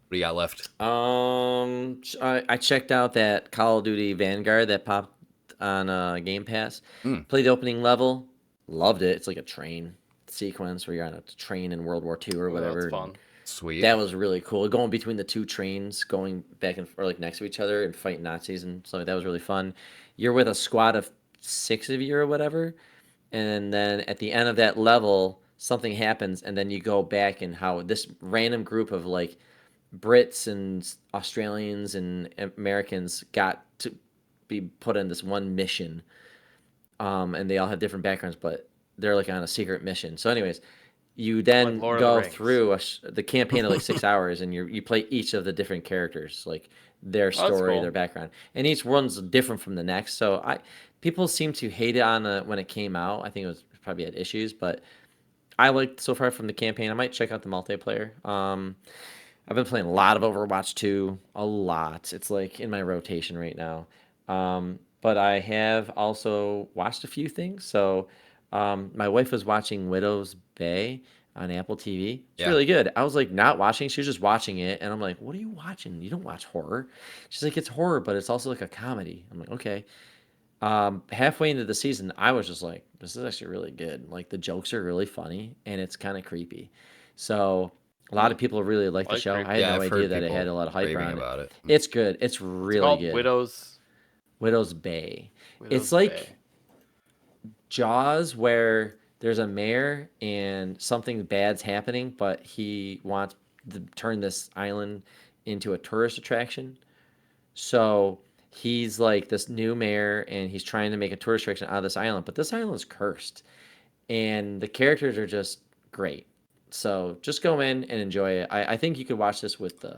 What do you got left? I checked out that Call of Duty Vanguard that popped on Game Pass. Played the opening level, loved it. It's like a train sequence where you're on a train in World War II or whatever. That's fun. Sweet. That was really cool. Going between the two trains, going back and or like next to each other and fighting Nazis and stuff. That was really fun. You're with a squad of 6 of you or whatever, and then at the end of that level, something happens, and then you go back and how this random group of like Brits and Australians and Americans got to be put on this one mission, and they all have different backgrounds, but they're like on a secret mission. So, anyways. You then go through the campaign of like 6 hours, and you play each of the different characters, like their story, cool. their background, and each one's different from the next. So people seem to hate it on when it came out. I think it was probably had issues, but I liked so far from the campaign. I might check out the multiplayer. I've been playing a lot of Overwatch 2, a lot. It's like in my rotation right now. But I have also watched a few things. So my wife was watching Widow's Bay on Apple TV. It's really good. I was like not watching. She was just watching it. And I'm like, what are you watching? You don't watch horror. She's like, it's horror, but it's also like a comedy. I'm like, okay. Halfway into the season, I was just like, this is actually really good. Like the jokes are really funny and it's kind of creepy. So a lot of people really like the show. I had no idea that it had a lot of hype around it. It's good. It's really good. Widow's Bay. It's like Jaws, where there's a mayor and something bad's happening, but he wants to turn this island into a tourist attraction. So he's like this new mayor, and he's trying to make a tourist attraction out of this island, but this island is cursed, and the characters are just great. So just go in and enjoy it. I think you could watch this with it's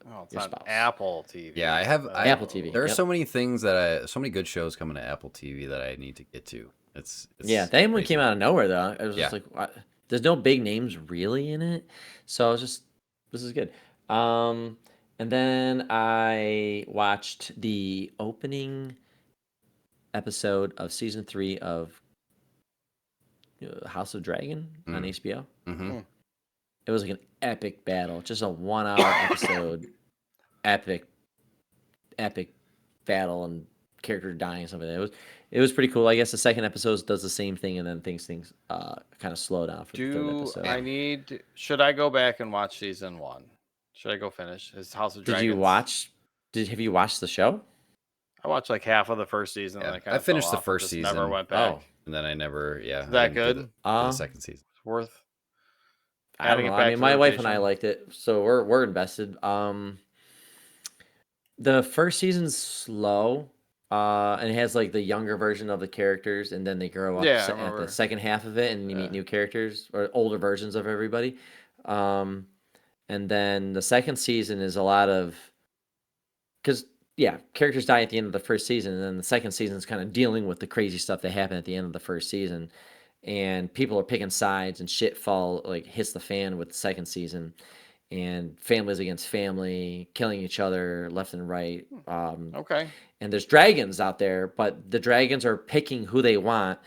on spouse. Apple TV. Yeah, I have Apple TV. There are so many things so many good shows coming to Apple TV that I need to get to. It's that one came out of nowhere though. It was just like, what? There's no big names really in it, so I was just, this is good. And then I watched the opening episode of season 3 of House of Dragon on HBO. Mm-hmm. It was like an epic battle, just a 1-hour episode. epic battle and character dying and stuff like that. It was pretty cool. I guess the second episode does the same thing, and then things kind of slow down for the third episode. Should I go back and watch season 1? Should I go finish? Is House of Dragons? Have you watched the show? I watched like half of the first season. Yeah, and I finished the first season. Never went back. And then I never. Is that good? The second season. It's worth. I don't know. I mean, my wife and I liked it, so we're invested. The first season's slow, and it has like the younger version of the characters, and then they grow up at the second half of it, and you meet new characters or older versions of everybody. And then the second season is a lot of, because characters die at the end of the first season, and then the second season is kind of dealing with the crazy stuff that happened at the end of the first season, and people are picking sides, and shit hits the fan with the second season, and families against family, killing each other left and right. Okay. And there's dragons out there, but the dragons are picking who they want,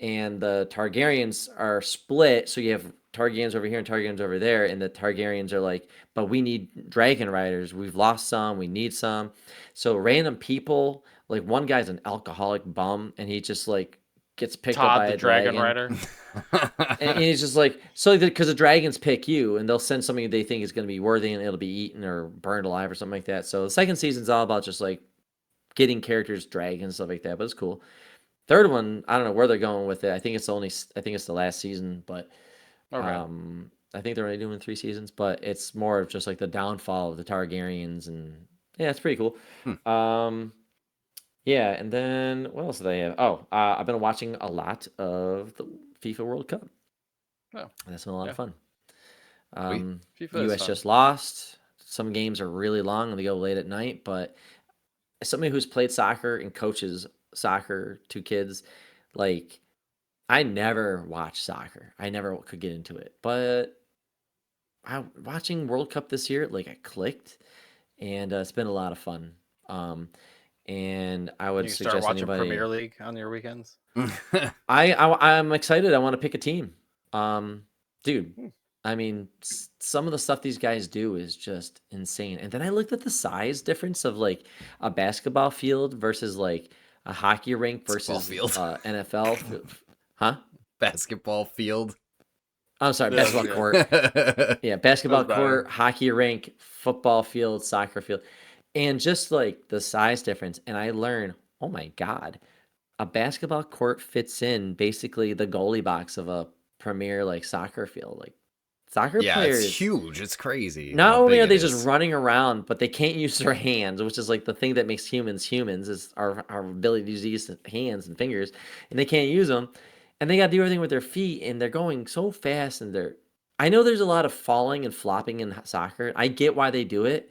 and the Targaryens are split. So you have Targaryens over here and Targaryens over there, and the Targaryens are like, but we need dragon riders. We've lost some. We need some. So random people, like one guy's an alcoholic bum, and he just like gets picked up by a dragon rider. And he's just like, so because the dragons pick you, and they'll send something they think is going to be worthy, and it'll be eaten or burned alive or something like that. So the second season's all about just like getting characters, dragons, stuff like that. But it's cool. Third one, I don't know where they're going with it. I think it's the last season, but I think they're only doing 3 seasons. But it's more of just like the downfall of the Targaryens, and yeah, it's pretty cool. Yeah, and then what else do they have? Oh, I've been watching a lot of the FIFA World Cup. Oh, that's been a lot of fun. FIFA US just lost. Some games are really long and they go late at night, but as somebody who's played soccer and coaches soccer to kids, like I never watched soccer. I never could get into it. But watching World Cup this year, like I clicked, and it's been a lot of fun. And I would suggest start watching anybody Premier League on your weekends. I'm excited. I want to pick a team. Dude, I mean, some of the stuff these guys do is just insane. And then I looked at the size difference of like a basketball field versus like a hockey rink versus NFL. Huh? Basketball field. I'm sorry, basketball court. Yeah, basketball court, hockey rink, football field, soccer field. And just like the size difference. And I learned, oh my God, a basketball court fits in basically the goalie box of a premier like soccer field. Like soccer players, it's huge. It's crazy. Not only are they just running around, but they can't use their hands, which is like the thing that makes humans is our ability to use hands and fingers, and they can't use them, and they got to do everything with their feet, and they're going so fast, and I know there's a lot of falling and flopping in soccer. I get why they do it.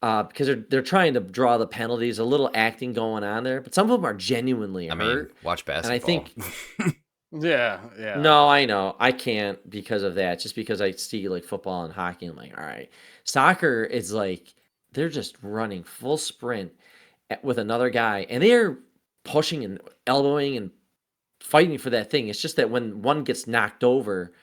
Because they're trying to draw the penalties, a little acting going on there, but some of them are genuinely hurt. I mean, watch basketball. And I think, yeah. No, I know I can't because of that. Just because I see like football and hockey, I'm like, all right. Soccer is like they're just running full sprint with another guy, and they're pushing and elbowing and fighting for that thing. It's just that when one gets knocked over,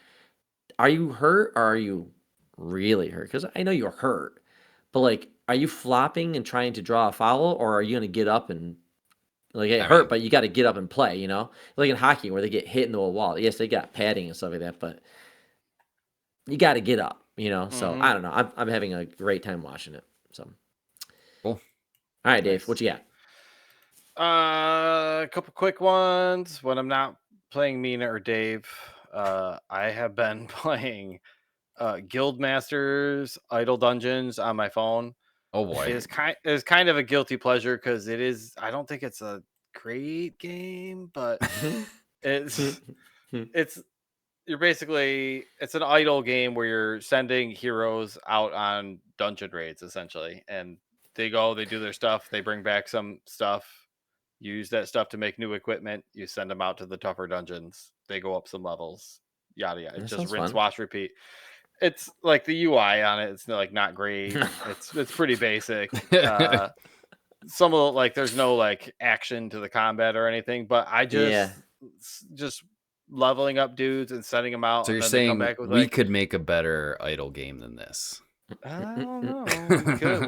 are you hurt or are you really hurt? Because I know you're hurt, but like, are you flopping and trying to draw a foul, or are you going to get up and like get hurt, but you got to get up and play, you know? Like in hockey where they get hit into a wall. Yes, they got padding and stuff like that, but you got to get up, you know? So I don't know. I'm having a great time watching it. So cool. All right, Dave, what you got? A couple quick ones. When I'm not playing Mina or Dave, I have been playing Guildmasters Idle Dungeons on my phone. Oh boy, it's kind of a guilty pleasure because it is. I don't think it's a great game, but it's you're basically it's an idle game where you're sending heroes out on dungeon raids essentially, and they do their stuff, they bring back some stuff, you use that stuff to make new equipment, you send them out to the tougher dungeons, they go up some levels, yada yada. It's just rinse, wash, repeat. It's like the UI on it, it's like not great. It's pretty basic. Some of like there's no like action to the combat or anything, but I just leveling up dudes and setting them out. So you're saying we could make a better idle game than this? I don't know.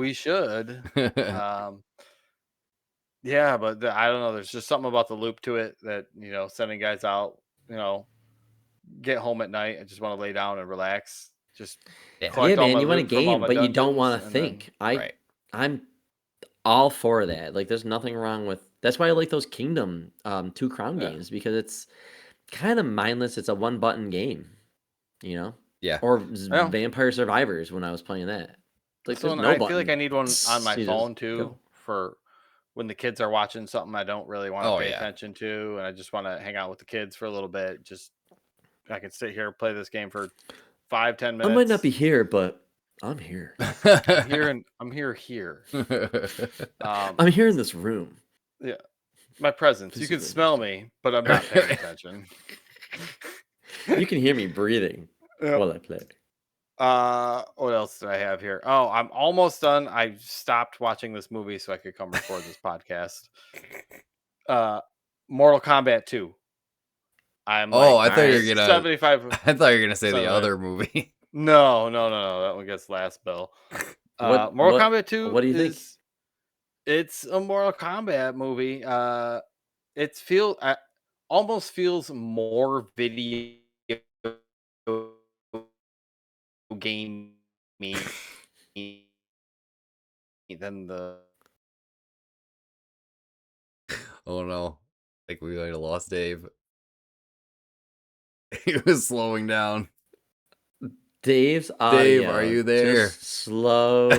We should. Yeah, but I don't know. There's just something about the loop to it that, you know, sending guys out, you know, get home at night and just want to lay down and relax. Just man, you want a game, but you don't want to think. I'm all for that. Like, there's nothing wrong with. That's why I like those Kingdom 2 Crown games, because it's kind of mindless. It's a one-button game, you know. Yeah. Or Vampire Survivors when I was playing that. Like, so I feel like I need one on my phone too for when the kids are watching something I don't really want to pay attention to, and I just want to hang out with the kids for a little bit. Just I can sit here, play this game for 5-10 minutes. I might not be here, but I'm here. I'm here. I'm here in this room. Yeah, my presence. You can smell me, but I'm not paying attention. You can hear me breathing while I play. What else do I have here? Oh, I'm almost done. I stopped watching this movie so I could come record this podcast. Mortal Kombat 2. I thought you were gonna 75. I thought you were gonna say the other movie. No. That one gets last bell. Mortal Kombat 2. What do you think? It's a Mortal Kombat movie. Almost feels more video game than the. Oh no! I think we might have lost Dave. He was slowing down. Dave's audio. Dave, are you there? Just slow.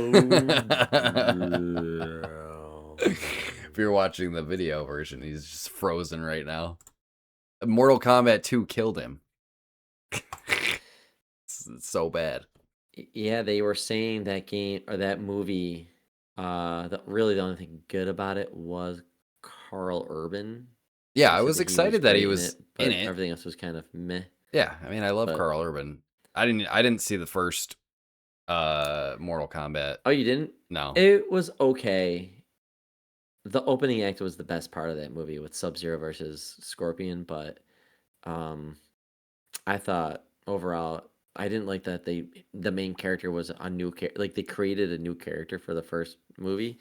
If you're watching the video version, he's just frozen right now. Mortal Kombat 2 killed him. It's so bad. Yeah, they were saying that game or that movie. Really, the only thing good about it was Carl Urban. Yeah, I was excited that he was in it. Everything else was kind of meh. Yeah, I mean, I love Carl Urban. I didn't see the first Mortal Kombat. Oh, you didn't? No. It was okay. The opening act was the best part of that movie with Sub-Zero versus Scorpion, but I thought overall I didn't like that the main character was a new character. Like they created a new character for the first movie,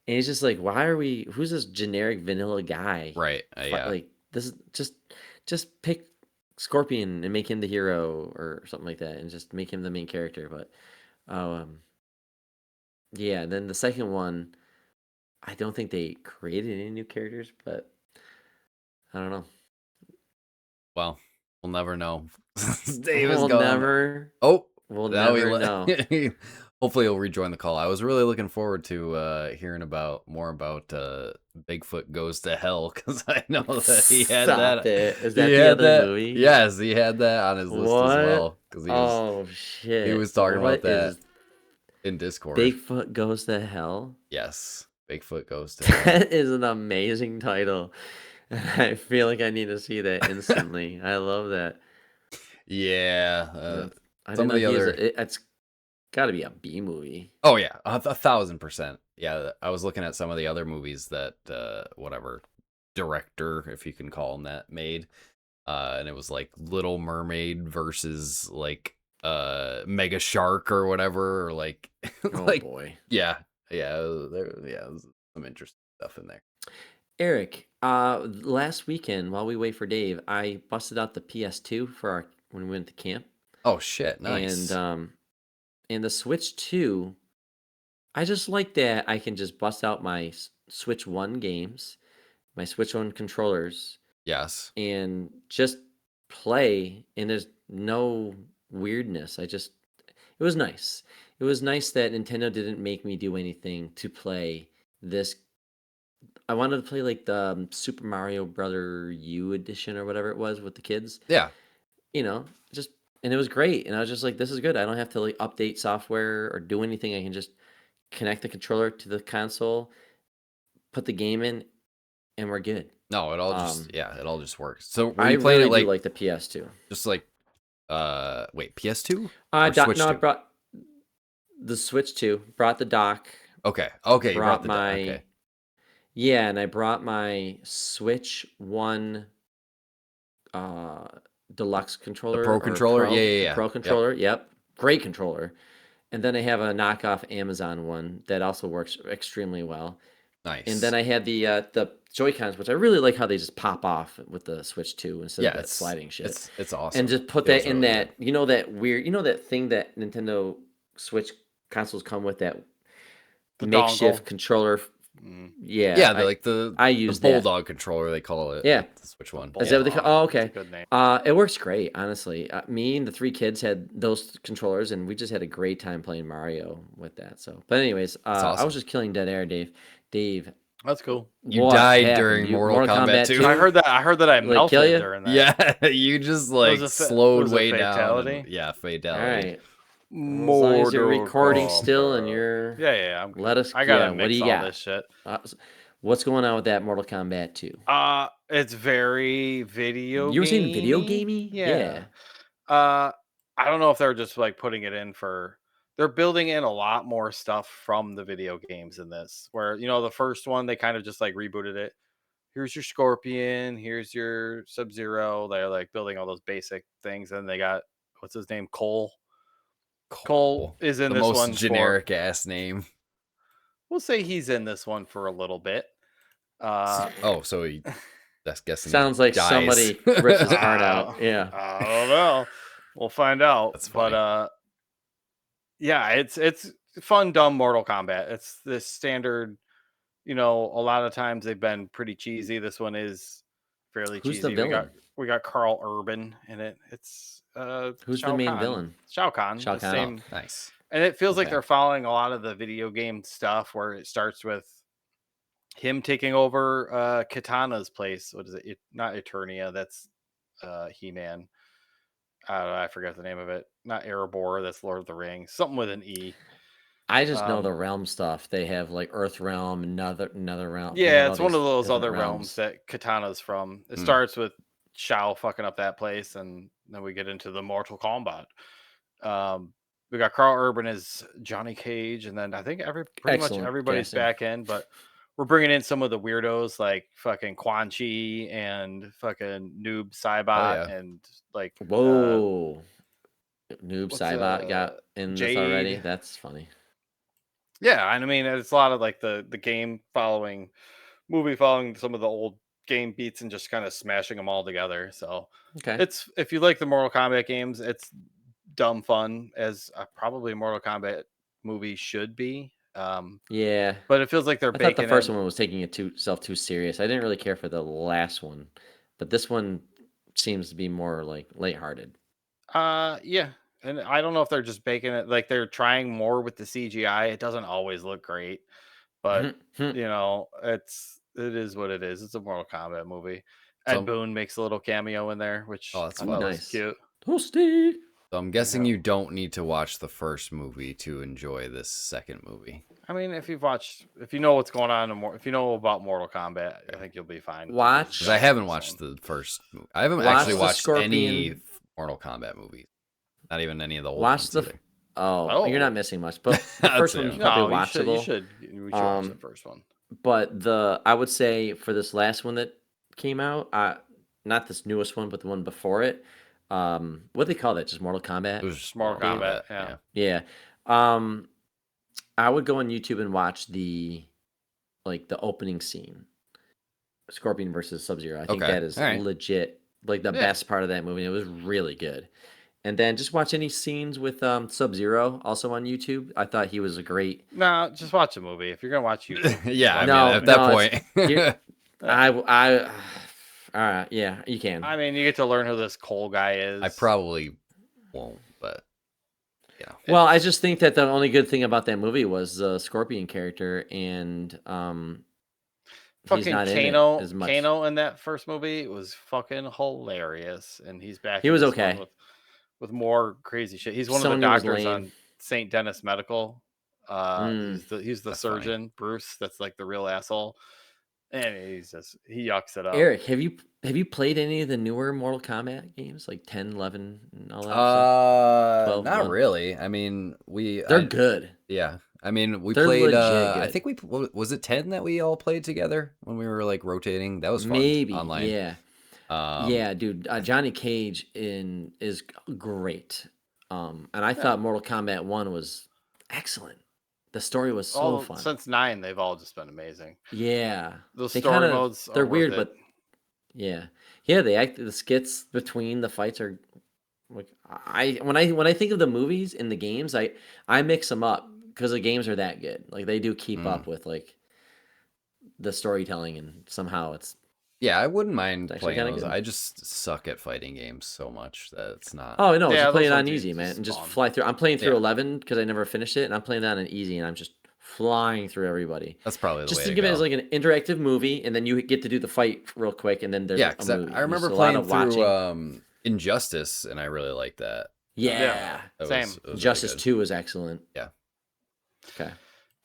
and it's just like, who's this generic vanilla guy? Right. Yeah. Like this is just pick Scorpion and make him the hero or something like that, and just make him the main character. But yeah. Then the second one, I don't think they created any new characters, but I don't know. Well, we'll never know. Dave is We'll gone. never. Oh, we'll never know. Hopefully he'll rejoin the call. I was really looking forward to hearing more about Bigfoot Goes to Hell, because I know that he had that. Is that the other movie? Yes, he had that on his list as well. Shit! He was talking about that in Discord. Bigfoot Goes to Hell. Yes, Bigfoot Goes to Hell. That is an amazing title. I feel like I need to see that instantly. I love that. Yeah, some of the other. It's got to be a B movie. Oh yeah, 1,000%. Yeah, I was looking at some of the other movies that whatever director, if you can call him that, made, and it was like Little Mermaid versus like Mega Shark or whatever, or like oh boy, yeah, there's some interesting stuff in there. Eric, last weekend while we wait for Dave, I busted out the PS2 when we went to camp. Oh shit, nice. And the Switch 2, I just like that I can just bust out my Switch 1 games, my Switch 1 controllers. Yes. And just play, and there's no weirdness. It was nice. It was nice that Nintendo didn't make me do anything to play this. I wanted to play like the Super Mario Brother U edition or whatever it was with the kids. Yeah. And it was great. And I was just like, this is good. I don't have to like update software or do anything. I can just connect the controller to the console, put the game in, and we're good. No, it all just works. So were I you playing really it like the PS2. Just like wait, PS2? I brought the Switch 2, brought the dock. Okay. You brought the dock. Okay. Yeah, and I brought my Switch 1 deluxe controller. The Pro controller? Yeah. Pro controller, yep. Great controller. And then I have a knockoff Amazon one that also works extremely well. Nice. And then I had the Joy-Cons, which I really like how they just pop off with the Switch 2 instead of that sliding shit. It's awesome. And just put that in really that, good. That weird, that thing that Nintendo Switch consoles come with, that the makeshift dongle controller. Yeah, I use the Bulldog controller, they call it. Yeah, the Switch one. Is that what they call? Oh, okay. Good name. It works great, honestly. Me and the 3 kids had those controllers, and we just had a great time playing Mario with that. So, but anyways, awesome. I was just killing dead air, Dave. That's cool. You died during Mortal Kombat 2. I heard that I melted during that. Yeah, you just like slowed way down. Yeah, fatality. All right. As long as you're recording still and you're... Yeah, I'm good. Let us... I gotta what do mix you all got? this shit. What's going on with that Mortal Kombat 2? It's very video You were saying video gamey? gamey? Yeah. I don't know if they're just like putting it in for... They're building in a lot more stuff from the video games in this, where, you know, the first one, they kind of just like rebooted it. Here's your Scorpion, here's your Sub-Zero. They're like building all those basic things. And they got, what's his name? Cole is in the this most one. Generic ass name. We'll say he's in this one for a little bit. So he... That's guessing. Sounds like dies. somebody rips his heart out. Yeah. I don't know. We'll find out. That's funny. But yeah, it's fun, dumb Mortal Kombat. It's this standard, you know, a lot of times they've been pretty cheesy. This one is fairly Who's cheesy. the villain? We got Carl Urban in it. It's Who's Shao the main Kahn. villain? Shao Kahn. Shao The Kahn. same. Oh, nice. And it feels like Okay. they're following a lot of the video game stuff, where it starts with him taking over Katana's place. What is it? Not Eternia. That's He-Man. I forget the name of it. Not Erebor. That's Lord of the Rings. Something with an E. I just know the realm stuff. They have like Earth Realm, another realm. Yeah, it's one of those other realms that Katana's from. It starts with Shao fucking up that place, and then we get into the Mortal Kombat. We got Carl Urban as Johnny Cage, and then I think pretty much everybody's casting. back in, but we're bringing in some of the weirdos like fucking Quan Chi and fucking Noob Saibot and like Noob Saibot got in this already. That's funny. Yeah, and I mean it's a lot of like the movie following some of the old game beats and just kind of smashing them all together. So it's, if you like the Mortal Kombat games, it's dumb fun, as probably a Mortal Kombat movie should be. Yeah, but it feels like they're... I thought the first one was taking itself too serious. I didn't really care for the last one, but this one seems to be more like lighthearted. Yeah, and I don't know if they're just baking it, like they're trying more with the CGI. It doesn't always look great, but you know, it is what it is. It's a Mortal Kombat movie. Ed Boon makes a little cameo in there, which that's nice. Cute. Toasty. So I'm guessing you don't need to watch the first movie to enjoy this second movie. I mean, if you know what's going on, if you know about Mortal Kombat, I think you'll be fine. Because I haven't watched the first movie. I haven't actually watched any Mortal Kombat movies. Not even any of the old ones either. Oh, you're not missing much. But the first one's probably watchable. We should watch the first one. But I would say for this last one that came out, not this newest one, but the one before it, what do they call that? Just Mortal Kombat? It was just Mortal Kombat, yeah. I would go on YouTube and watch the opening scene, Scorpion versus Sub-Zero. I think that is legit, like the best part of that movie. It was really good. And then just watch any scenes with Sub-Zero also on YouTube. I thought he was a great... No, just watch a movie. If you're going to watch YouTube. Yeah, at that point. All right, yeah, you can. I mean, you get to learn who this Cole guy is. I probably won't, but yeah. Well, I just think that the only good thing about that movie was the Scorpion character, and fucking Kano in that first movie was fucking hilarious, and he's back. He was okay with more crazy shit. He's one of the doctors on St. Dennis Medical. He's the surgeon, funny. Bruce. That's like the real asshole. And he yucks it up. Eric, have you played any of the newer Mortal Kombat games, like 10, 11, and all that? 12, not 1? Really. I mean, they're good. Yeah, I mean, we played. I think was it 10 that we all played together when we were like rotating. That was fun. Maybe online. Yeah. Yeah, dude. Johnny Cage is great. And I thought Mortal Kombat 1 was excellent. The story was so fun. Since 9, they've all just been amazing. Yeah, those story modes. They're weird, but yeah. The skits between the fights are like when I think of the movies and the games, I mix them up because the games are that good. Like they do keep up with like the storytelling, and somehow it's. Yeah, I wouldn't mind playing those. Good. I just suck at fighting games so much that it's not. Oh no, just play it on easy, man, and just fly through. I'm playing through 11 because I never finished it, and I'm playing that on easy, and I'm just flying through everybody. That's probably the just way think to of go. it as like an interactive movie, and then you get to do the fight real quick, and then there's because I remember playing through Injustice, and I really liked that. Yeah. Same. Justice 2 was excellent. Yeah. Okay.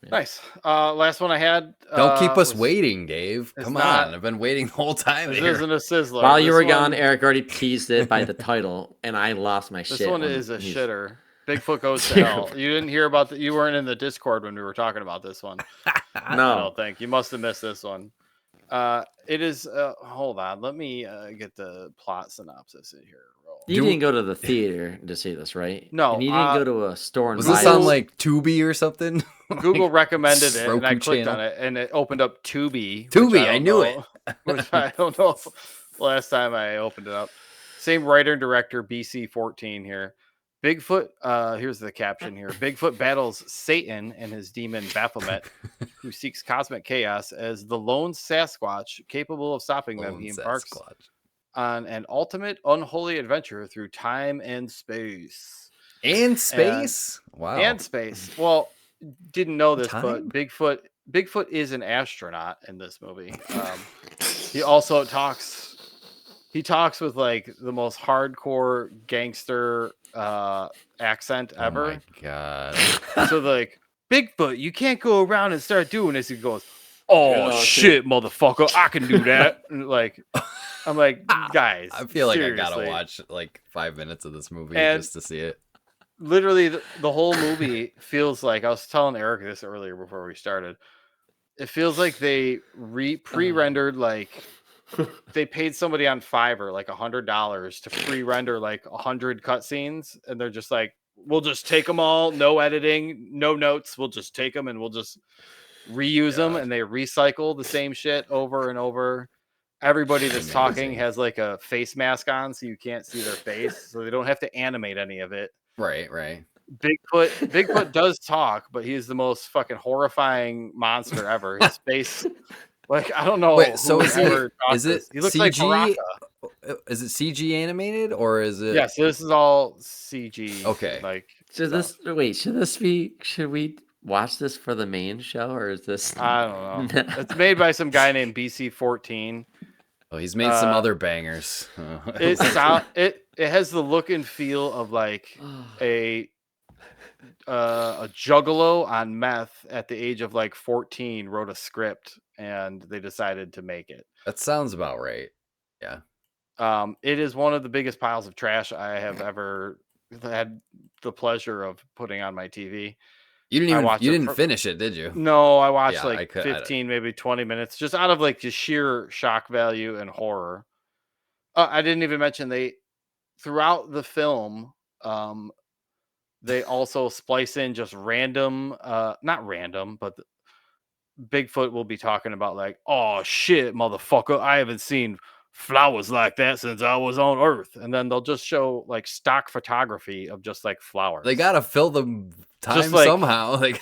Yeah. Nice. Last one I had. Don't keep us waiting, Dave. Come on. I've been waiting the whole time. This isn't a sizzler. While you were gone, Eric already teased it by the title, and I lost my shit. This one is a shitter. Bigfoot Goes to Hell. You didn't hear about that. You weren't in the Discord when we were talking about this one. No. I don't think. You must have missed this one. It is. Hold on. Let me get the plot synopsis in here. You didn't go to the theater to see this, right? No. And you didn't go to a store and buy it. Does this sound like Tubi or something? Google recommended it, and I clicked on it, and it opened up Tubi. Tubi, I knew it. Which I don't know if last time I opened it up. Same writer and director, BC14 here. Bigfoot, here's the caption here. Bigfoot battles Satan and his demon Baphomet, who seeks cosmic chaos as the lone Sasquatch capable of stopping them. He embarks on an ultimate unholy adventure through time and space. And space? Wow. And space. Well, didn't know this, but Bigfoot is an astronaut in this movie. He also talks with like the most hardcore gangster accent ever. Oh my god. So like, Bigfoot, you can't go around and start doing this. He goes, oh shit, motherfucker, I can do that. And like, I'm like, guys, I feel like seriously. I gotta watch like 5 minutes of this movie just to see it. Literally, the whole movie feels like, I was telling Eric this earlier before we started. It feels like they pre-rendered like they paid somebody on Fiverr like $100 to pre-render like 100 cutscenes, and they're just like, we'll just take them all, no editing, no notes. We'll just take them and we'll just reuse them, and they recycle the same shit over and over. Everybody that's talking has like a face mask on, so you can't see their face, so they don't have to animate any of it. Right. Bigfoot does talk, but he's the most fucking horrifying monster ever. His face, like, I don't know. Wait, so is it he looks CG? like Baraka. Is it CG animated or is it? Yes, this is all CG. Okay. Like, should we watch this for the main show, or is this? I don't know. It's made by some guy named BC14. Oh, he's made some other bangers. It has the look and feel of like a juggalo on meth at the age of like 14 wrote a script and they decided to make it. That sounds about right. Yeah. It is one of the biggest piles of trash I have ever had the pleasure of putting on my TV. You didn't finish it, did you? No, I watched 15, maybe 20 minutes, just out of like the sheer shock value and horror. I didn't even mention throughout the film, they also splice in just random, not random, but Bigfoot will be talking about like, oh shit, motherfucker, I haven't seen flowers like that since I was on Earth. And then they'll just show like stock photography of just like flowers. They gotta fill the time somehow. Like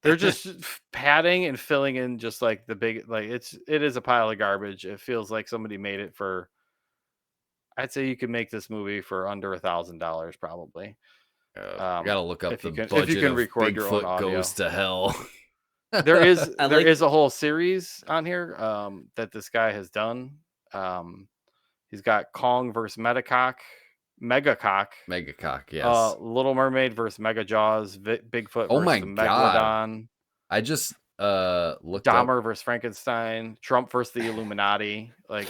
they're just padding and filling in just like the big, like it is a pile of garbage. It feels like somebody made it for, I'd say you could make this movie for under $1,000 probably. You gotta look up the budget if you can record Bigfoot your own audio. Goes to Hell. There is a whole series on here that this guy has done. He's got Kong versus Megacock, yes. Little Mermaid versus Mega Jaws, Bigfoot oh versus my the Megalodon. God. I just looked Dahmer up versus Frankenstein, Trump versus the Illuminati. Like,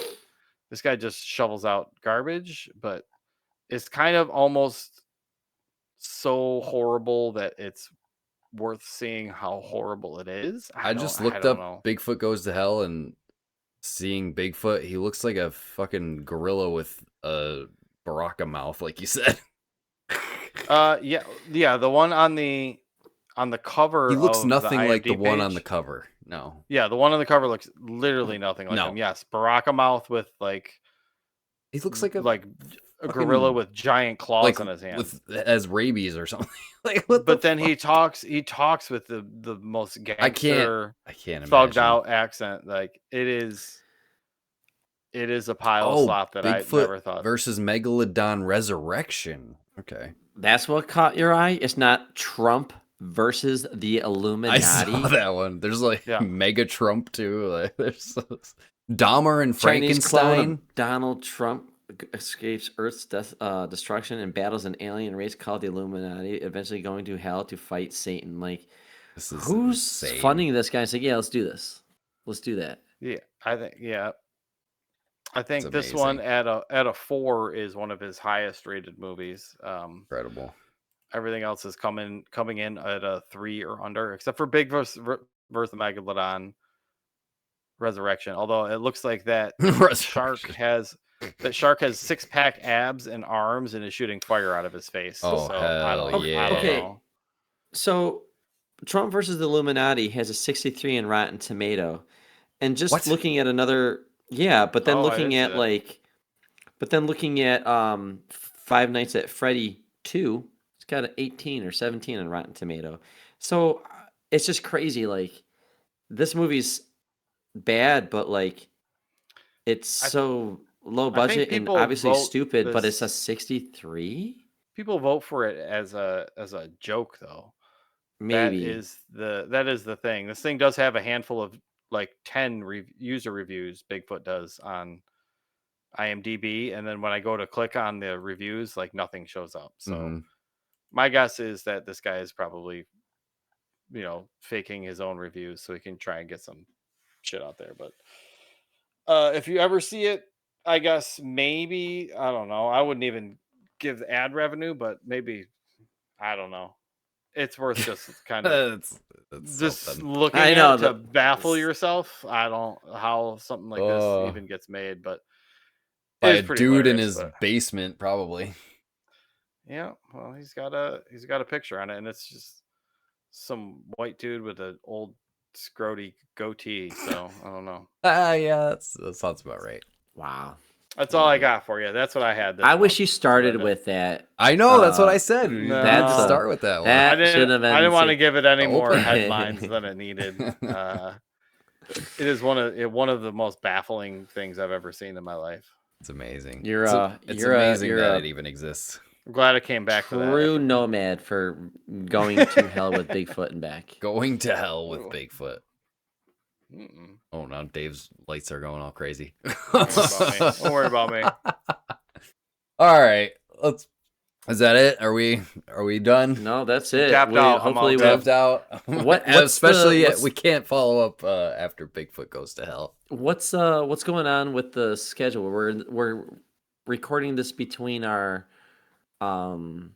this guy just shovels out garbage, but it's kind of almost so horrible that it's worth seeing how horrible it is. I just looked up Bigfoot Goes to Hell, and seeing Bigfoot, he looks like a fucking gorilla with a Baraka mouth, like you said. Yeah, the one on the cover. He looks nothing like the one on the cover. No. Yeah, the one on the cover looks literally nothing like him. Yes, Baraka mouth with like. He looks like a gorilla with giant claws on his hands, as rabies or something. Then he talks with the most gangster, I can't thugged out accent. Like it is a pile of slop that Bigfoot I never thought. Versus Megalodon Resurrection. Okay, that's what caught your eye. It's not Trump versus the Illuminati. I saw that one. There's like Mega Trump too. Like there's Dahmer and Frankenstein. Donald Trump. escapes Earth's destruction and battles an alien race called the Illuminati, eventually going to hell to fight Satan. Like, This is who's insane. funding this guy? It's like, yeah, let's do this. Let's do that. Yeah, I think It's this one amazing. at a 4 is one of his highest rated movies. Incredible. Everything else is coming in at a 3 or under, except for Big versus Megalodon Resurrection. Although it looks like that shark has 6-pack abs and arms and is shooting fire out of his face. Oh, so hell yeah. I don't Okay. know. So Trump versus the Illuminati has a 63 in Rotten Tomato. And just What? looking at another, yeah, but then Oh, I looking didn't see at that. like, but then looking at Five Nights at Freddy 2, it's got an 18 or 17 on Rotten Tomato. So it's just crazy. Like, this movie's bad, but like, it's so low I think budget and people obviously vote stupid, but it's a this- 63? People vote for it as a joke, though. Maybe. That is the thing. This thing does have a handful of like 10 user reviews. Bigfoot does on IMDb, and then when I go to click on the reviews, like nothing shows up. So my guess is that this guy is probably, faking his own reviews so he can try and get some shit out there. But if you ever see it, I guess maybe, I don't know, I wouldn't even give ad revenue, but maybe, I don't know. It's worth just kind of just looking I know, at it to baffle yourself. I don't how something like this even gets made, but by it is a pretty dude in hilarious, his basement, probably. Yeah, well, he's got a picture on it, and it's just some white dude with an old scroty goatee. So I don't know. Yeah, that sounds about right. Wow. That's all I got for you. That's what I had. I wish you started with that. I know, that's what I said. No. You need to start with that one. I didn't want to give it any more headlines than it needed. It is one of the most baffling things I've ever seen in my life. It's amazing. It's amazing that it even exists. I'm glad it came back to that. True nomad for going to hell with Bigfoot and back. Going to hell with Bigfoot. Oh, now Dave's lights are going all crazy. Don't worry about me. All right, is that it? Are we done? No, that's it. Hopefully we'll tapped out. Especially we can't follow up after Bigfoot goes to hell. What's going on with the schedule? We're recording this between our summer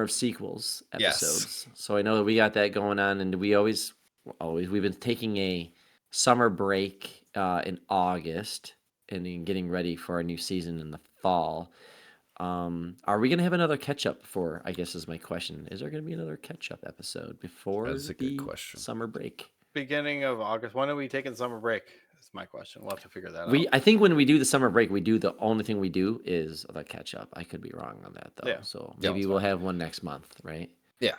of sequels episodes. Yes. So I know that we got that going on, and we've been taking a summer break in August and then getting ready for our new season in the fall. Are we gonna have another catch up before? I guess is my question. Is there gonna be another catch up episode before the summer break? Beginning of August. When are we taking summer break? That's my question. We'll have to figure that out. I think when we do the summer break, the only thing we do is the catch up. I could be wrong on that though. Yeah. So maybe we'll have one next month, right? Yeah.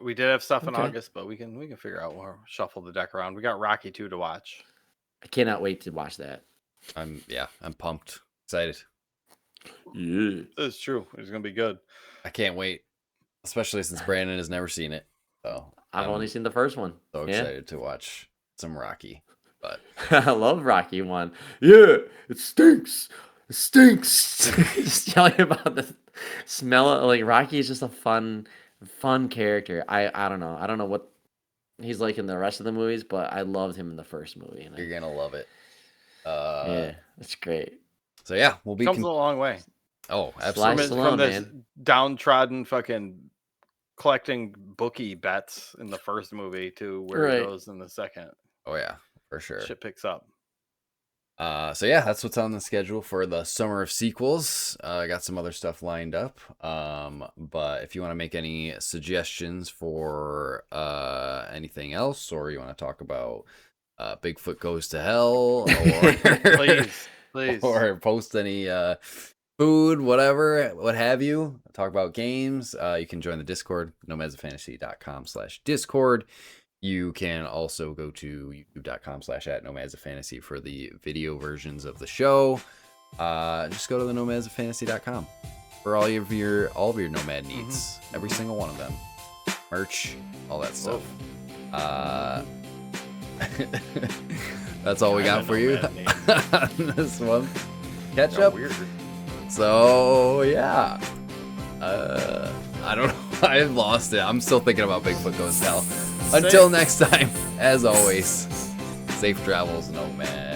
We did have stuff in August, but we can figure out we'll shuffle the deck around. We got Rocky 2 to watch. I cannot wait to watch that. I'm pumped. Excited. Yeah. It's true. It's gonna be good. I can't wait. Especially since Brandon has never seen it. So I've only seen the first one. So excited to watch some Rocky. But I love Rocky 1. Yeah, it stinks. It stinks. Just yelling about the smell of, like, Rocky is just a fun character. I don't know. I don't know what he's like in the rest of the movies, but I loved him in the first movie. And you're gonna love it. Yeah, it's great. So yeah, we'll be comes a long way. Oh, absolutely. From this downtrodden fucking collecting bookie bets in the first movie to where it goes in the second. Oh yeah, for sure. Shit picks up. So yeah, that's what's on the schedule for the summer of sequels. I got some other stuff lined up. But if you want to make any suggestions for anything else, or you want to talk about Bigfoot Goes to Hell, or please, or post any food, whatever, what have you, talk about games, you can join the Discord, nomadsoffantasy.com/Discord. You can also go to youtube.com/@nomadsoffantasy for the video versions of the show. Just go to the nomadsoffantasy.com for all of your nomad needs, every single one of them, merch, all that stuff. That's all we got for you this month. ketchup. Weird. So yeah, I don't know. I've lost it. I'm still thinking about Bigfoot Goes to Hell. Until next time, as always, safe travels, Nomads.